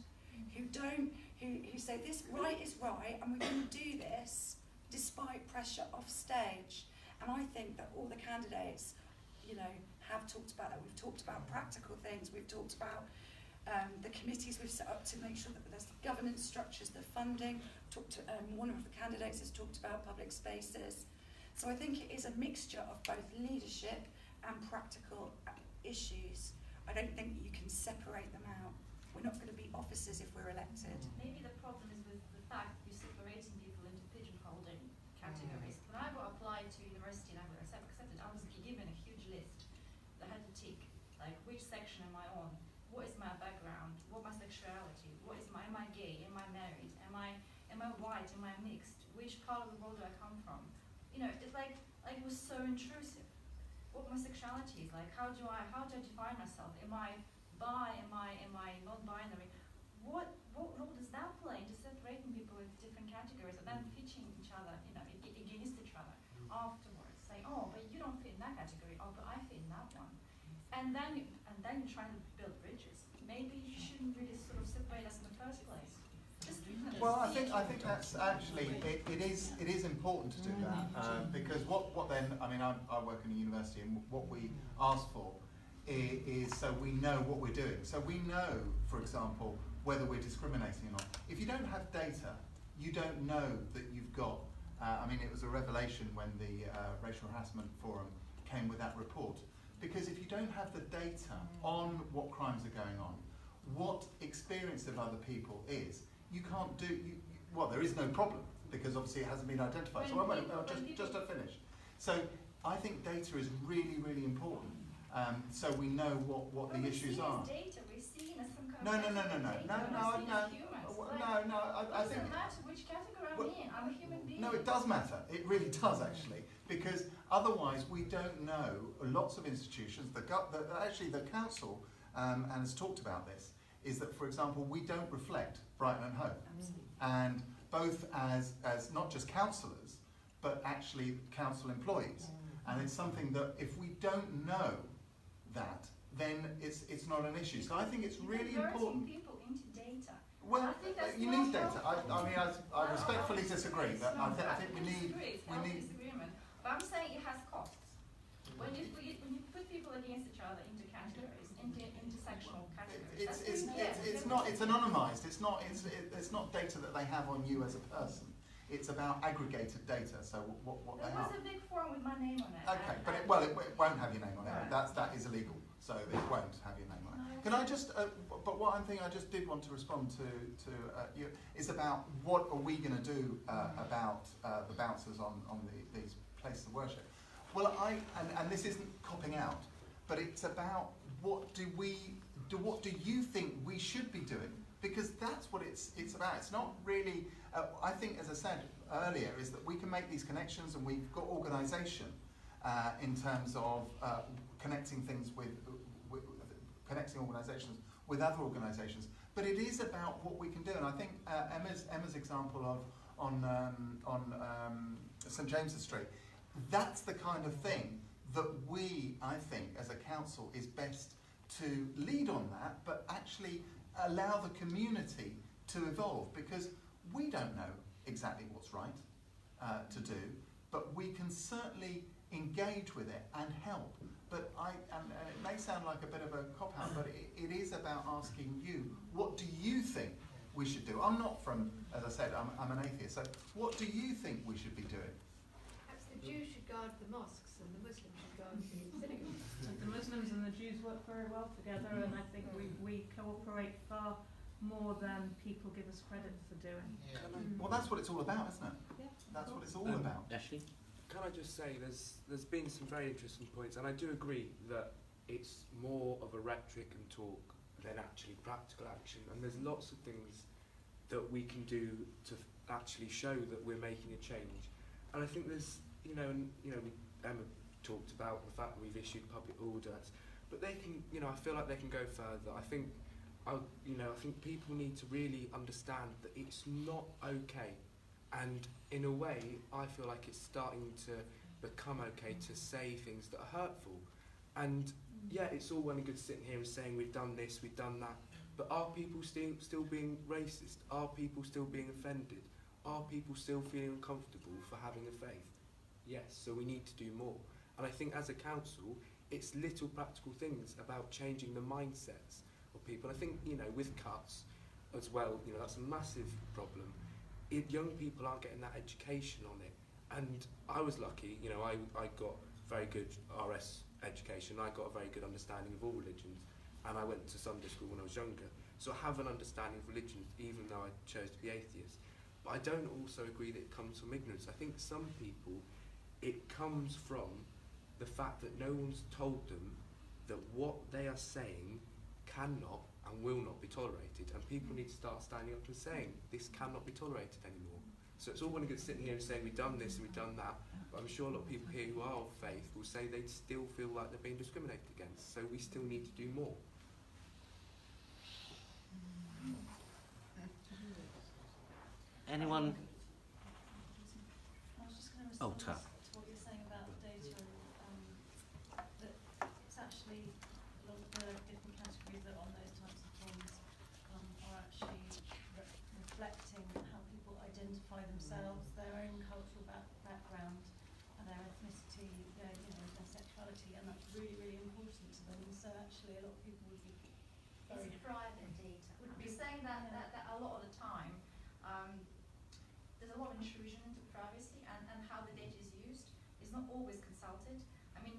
who say this right is right and we're going to do this despite pressure off stage. And I think that all the candidates, have talked about that. We've talked about practical things. We've talked about the committees we've set up to make sure that there's the governance structures, the funding. One of the candidates has talked about public spaces. So I think it is a mixture of both leadership and practical issues. I don't think you can separate them out. We're not going to be officers if we're elected. Maybe the problem is with the fact that you're separating people into pigeonholing categories. When I applied to university and I was accepted, I was given a huge list that had to tick, like, which section am I on? What is my background? What my sexuality? Am I gay? Am I married? Am I white? Am I mixed? Which part of the world do I come from? It's like it was so intrusive. What my sexuality is like? How do I define myself? Am I bi? Am I non-binary? What role does that play into separating people into different categories and then pitching each other, against each other afterwards? Say, oh, but you don't fit in that category. Oh, but I fit in that one. And then you're trying to build bridges. Maybe you shouldn't really sort of separate us in the first place. Well, I think that's actually it is important to do that because what then I work in a university, and what we ask for is so we know what we're doing. So we know, for example, whether we're discriminating or not. If you don't have data, you don't know that you've got. It was a revelation when the Racial Harassment Forum came with that report. Because if you don't have the data on what crimes are going on, what experience of other people is, you can't do. There is no problem because obviously it hasn't been identified. Just to finish. So I think data is really, really important. So we know what the issues are. Data, we're seen as some kind No. of I think. It doesn't matter which category I'm in. I'm a human being. No, it does matter. It really does actually, because otherwise we don't know. Lots of institutions, actually the council, and has talked about this, is that, for example, we don't reflect Brighton and Hove, and both as not just councillors, but actually council employees. And it's something that if we don't know that, then it's not an issue. So I think it's really Converting important. people into data. Well, I think that's you more need data. helpful. I respectfully disagree. That I think we need. Disagreement. But I'm saying it has costs. When you put people against each other into categories, into intersectional categories, it's not. It's anonymized. It's not data that they have on you as a person. It's about aggregated data. So what they are. There was a big form with my name on it. Okay, but it won't have your name on it. Right. That is illegal. So it won't have your name on it. Can I just? But one thing I just did want to respond to you is about what are we going to do about the bouncers on these places of worship. Well, and this isn't copping out, but it's about what do you think we should be doing? Because that's what it's about. It's not really. I think, as I said earlier, is that we can make these connections, and we've got organisation in terms of connecting things with connecting organisations with other organisations. But it is about what we can do, and I think Emma's example on St James's Street. That's the kind of thing that we, I think, as a council, is best to lead on that, but actually allow the community to evolve, because we don't know exactly what's right to do, but we can certainly engage with it and help. But and it may sound like a bit of a cop-out, but it is about asking you, what do you think we should do? I'm not from, as I said, I'm an atheist, so what do you think we should be doing? Perhaps the Jews should guard the mosques and the Muslims should guard the synagogues. The Muslims and the Jews work very well together, and I think we cooperate far more than people give us credit for doing. Well, that's what it's all about, isn't it? Yeah, that's what it's all about. Ashley? Can I just say, there's been some very interesting points, and I do agree that it's more of a rhetoric and talk than actually practical action, and there's lots of things that we can do to actually show that we're making a change. And I think there's, Emma talked about the fact that we've issued public orders, but they can, I feel like they can go further. I think people need to really understand that it's not okay. And in a way, I feel like it's starting to become okay to say things that are hurtful. And yeah, it's all well and good sitting here and saying we've done this, we've done that, but are people still being racist? Are people still being offended? Are people still feeling uncomfortable for having a faith? Yes, so we need to do more. And I think as a council, it's little practical things about changing the mindsets of people. I think, with cuts as well, that's a massive problem. Young people aren't getting that education on it. And I was lucky, I got very good RS education. I got a very good understanding of all religions. And I went to Sunday school when I was younger. So I have an understanding of religions, even though I chose to be atheist. But I don't also agree that it comes from ignorance. I think some people, it comes from the fact that no one's told them that what they are saying cannot and will not be tolerated, and people need to start standing up and saying this cannot be tolerated anymore. So it's all well and good sitting here and saying we've done this and we've done that, but I'm sure a lot of people here who are of faith will say they still feel like they're being discriminated against, so we still need to do more. Anyone? I was just going to Oh, respond Tab. to what you're saying about the data, that it's actually a lot of the different categories that are on those types of forms are actually reflecting how people identify themselves, their own cultural background, and their ethnicity, their sexuality, and that's really, really important to them. And so actually a lot of people would be very... It's private data. Would be saying that a lot of the time, there's a lot of intrusion into privacy, and how the data is used is not always consulted. I mean,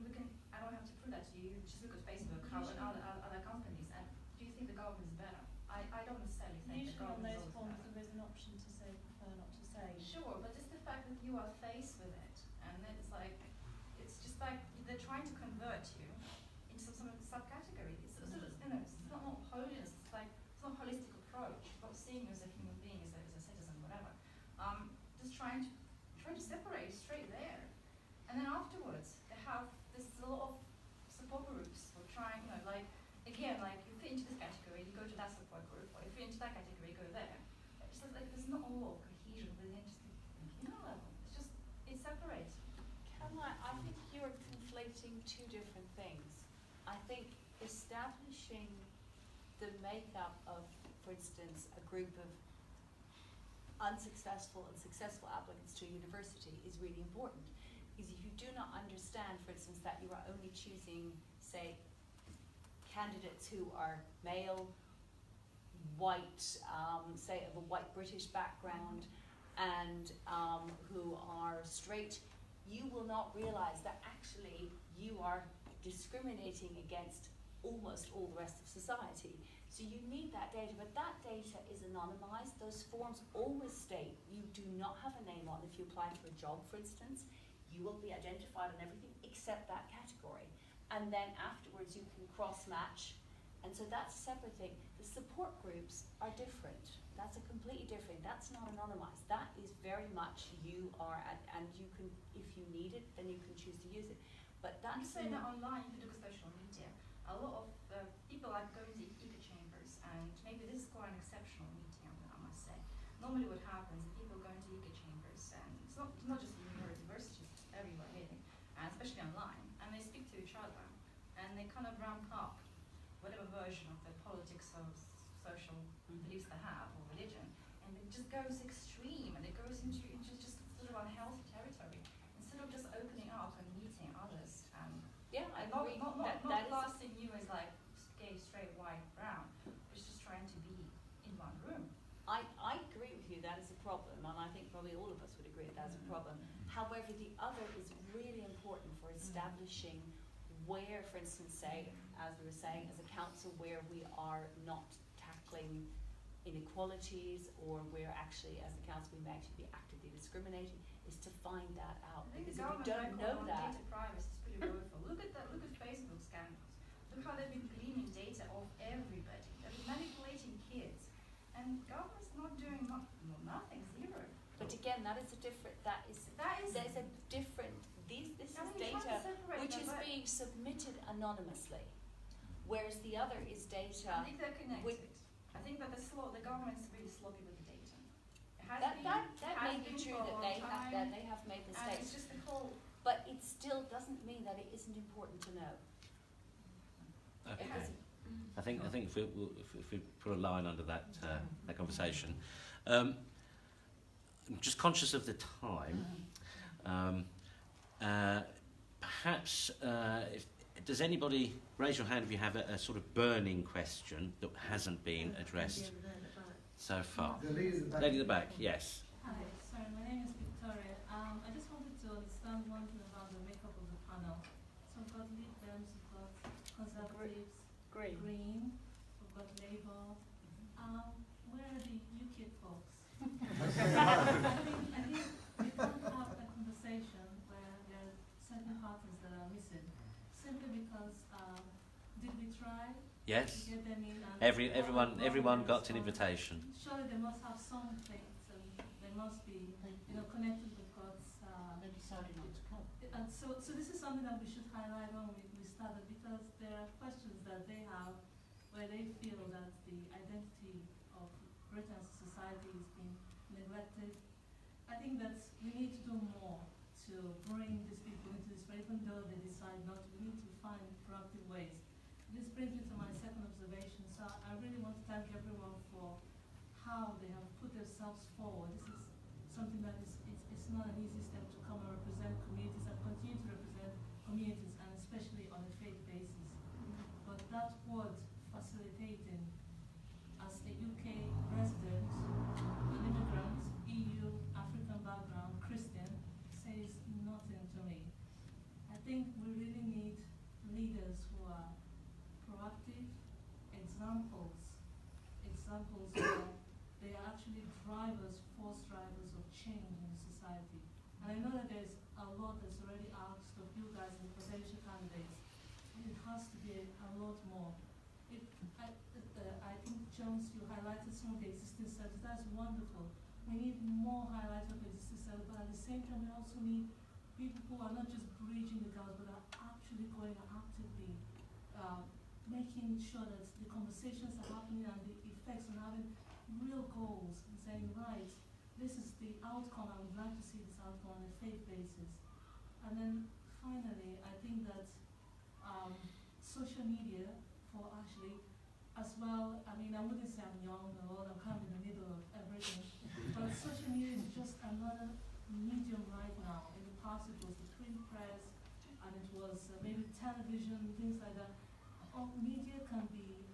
I don't have to prove that to you, just look at Facebook, how and other companies, and do you think the government is better? I don't necessarily think the Usually on government those is forms better. there is an option to say prefer not to say. Sure, but just the fact that you are faced with it, and then it's just like they're trying to convert you into some subcategory. It's not holiness. It's not a holistic approach. It's not seeing you as a human being, as a citizen, whatever. Just trying to separate straight there, and then afterwards they have this a lot of support groups for trying, again, you fit into this category, you go to that support group, or you fit into that category, you go there. It's just there's not a lot of cohesion within it's separates. I think you're conflating two different things. I think establishing the makeup of, for instance, a group of unsuccessful and successful applicants to a university is really important. Because if you do not understand, for instance, that you are only choosing, say, candidates who are male, white, say of a white British background, and who are straight, you will not realize that actually you are discriminating against almost all the rest of society. So you need that data, but that data is anonymized. Those forms always state you do not have a name on. If you apply for a job, for instance, you will be identified on everything except that category. And then afterwards you can cross-match. And so that's a separate thing. The support groups are different. That's a completely different, that's not anonymized. That is very much you are, and you can, if you need it, then you can choose to use it. But that's... You say that online, if you look at social media, a lot of people are going to echo chambers, and maybe this is quite an exceptional meeting, I must say. Normally what happens is people go into echo chambers, and it's not just in universities, everywhere really, and especially online, and they speak to each other, and they kind of ramp up whatever version of the politics or social beliefs they have, or religion, and it just goes extreme, and it goes into just sort of unhealthy territory, instead of just opening up and meeting others, and yeah, I not agree. not That is blasting you as like gay, straight, white, brown, but just trying to be in one room. I agree with you, that is a problem, and I think probably all of us would agree that that's a problem. However, the other is really important for establishing where, for instance, say, as we were saying, as a council, where we are not tackling inequalities, or where actually, as a council, we may actually be actively discriminating, is to find that out. I think Because the if we government don't know record on that, data privacy is pretty woeful. Look at Facebook scandals. Look how they've been gleaning data of everybody. They've been manipulating kids, and government's not doing nothing, zero. but again, that is a different, there's a different, this is I mean, you're trying to data separate which them, is but being submitted anonymously, whereas the other is data. I think they're connected. with, I think that the government's really sloppy with the data. It has that has may be been true for a that long time, they have made and mistakes, it's just the whole. but it still doesn't mean that it isn't important to know. Okay. It has, I think if we put a line under that that conversation, I'm just conscious of the time. Perhaps does anybody raise your hand if you have a sort of burning question that hasn't been addressed so far? The lady in the back. Lady in the back, yes. Hi, sorry, my name is Victoria. I just wanted to understand one thing about the makeup of the panel. So we've got Liberals, we've got Conservatives, Green, we've got Labour. Where are the UKIP folks? I think we can't have a conversation where there are certain parties that are missing, simply because did we try Yes. to get them in? And Everyone got an invitation. Surely they must have some things, and they must be, connected with God's. They decided not to come. And so this is something that we should highlight when we started, because there are questions that they have where they feel that the identity of Britain as a society is being neglected. I think that we need to do more to bring these people into this, but even though they decide not to, we need to find proactive ways. This brings me to my second observation. So I really want to thank everyone for how they have put themselves forward. This is something that it's not an easy step to come and represent communities and continue to represent communities, and especially on a faith basis. But that word, facilitating, as a UK resident, an immigrant, EU, African background, Christian, says nothing to me. I think we really need leaders who are proactive, examples where they are actually force drivers of change in society. And I know that there's a lot that's already asked of you guys and potential candidates, and it has to be a lot more. I think, Jones, you highlighted some of the existing services. That's wonderful. We need more highlight of existing services, but at the same time, we also need people who are not just bridging the gaps, but are actually going actively, making sure that the conversations are happening and the effects, and having real goals and saying, right, this is the outcome, I would like to see this outcome on a faith basis. And then finally, I think that social media for actually, as well, I mean, I wouldn't say I'm young or old, I'm kind of in the middle of everything, but social media is just another medium right now. In the past it was the print press, and it was maybe television, things like that. All media can be,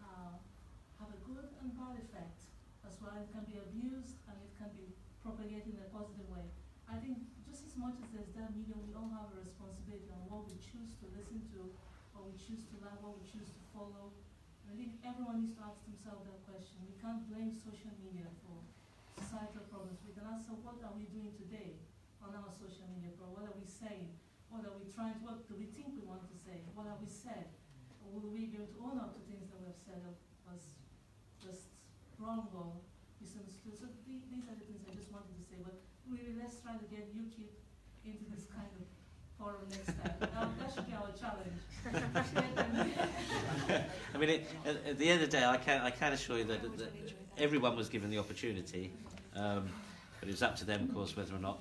have a good and bad effect as well. It can be abused and it can be propagated in a positive way. I think just as much as there's that medium, we all have a responsibility on what we choose to listen to, what we choose to like, what we choose to follow. And I think everyone needs to ask themselves that question. We can't blame social media for societal problems. We can ask, so what are we doing today on our social media? But what are we saying? What are we trying to, what do we think we want to say? What have we said? Or will we be able to own up to things that we have said that was just wrong or misunderstood? So these are the things I just wanted to say. But really, let's try to get YouTube into this kind of forum next time. That should be our challenge. I mean, at the end of the day, I can assure you that everyone was given the opportunity, but it was up to them, of course, whether or not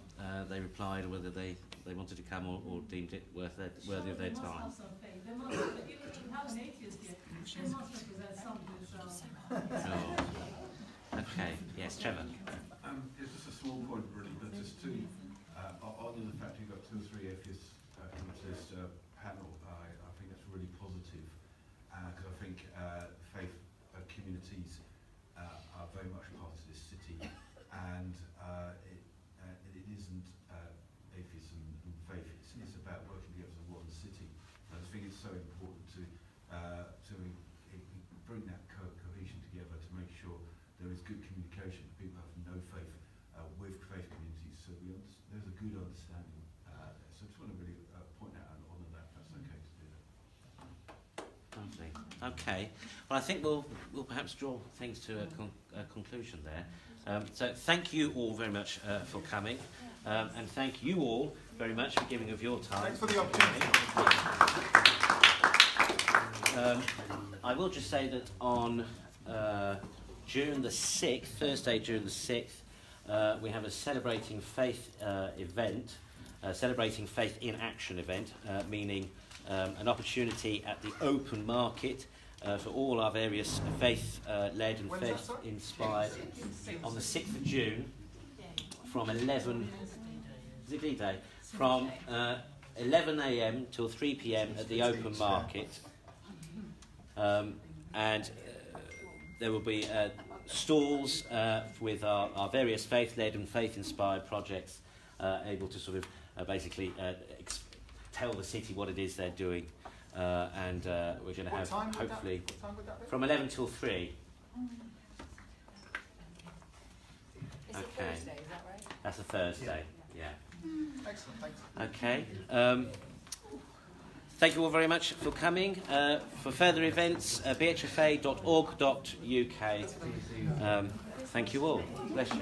they replied or whether they wanted to come or deemed it worthy of their time. They must have, even if you have an atheist here, they must represent something. Oh. Okay, yes, Trevor. It's just a small point, really, but just to honour the fact you've got 2 or 3 atheists come to this panel. I think that's really positive, because I think faith communities are very much part of this city, and it isn't atheism and faith. It's about working together as one city. I just think it's so important to bring that cohesion together to make sure there is good communication. People have no faith with faith communities, so there's a good understanding there. So I just want to really point out and honour that. That's okay to do that. Lovely. Okay. Well, I think we'll perhaps draw things to a conclusion there. So thank you all very much for coming, and thank you all very much for giving of your time. Thanks for the opportunity. I will just say that on June the 6th, Thursday, June the 6th, we have a Celebrating Faith event, Celebrating Faith in Action event, meaning an opportunity at the open market for all our various faith-led and faith-inspired, on the 6th of June, from 11, is it D-Day? From 11 a.m. till 3 p.m. at the open market. And there will be stalls with our various faith-led and faith-inspired projects, able to sort of basically tell the city what it is they're doing, and we're going to have hopefully from 11 till 3. It's a Thursday, is that right? That's a Thursday. Yeah. Excellent. Thanks. Okay. Thank you all very much for coming. For further events, bhfa.org.uk. Thank you all. Bless you.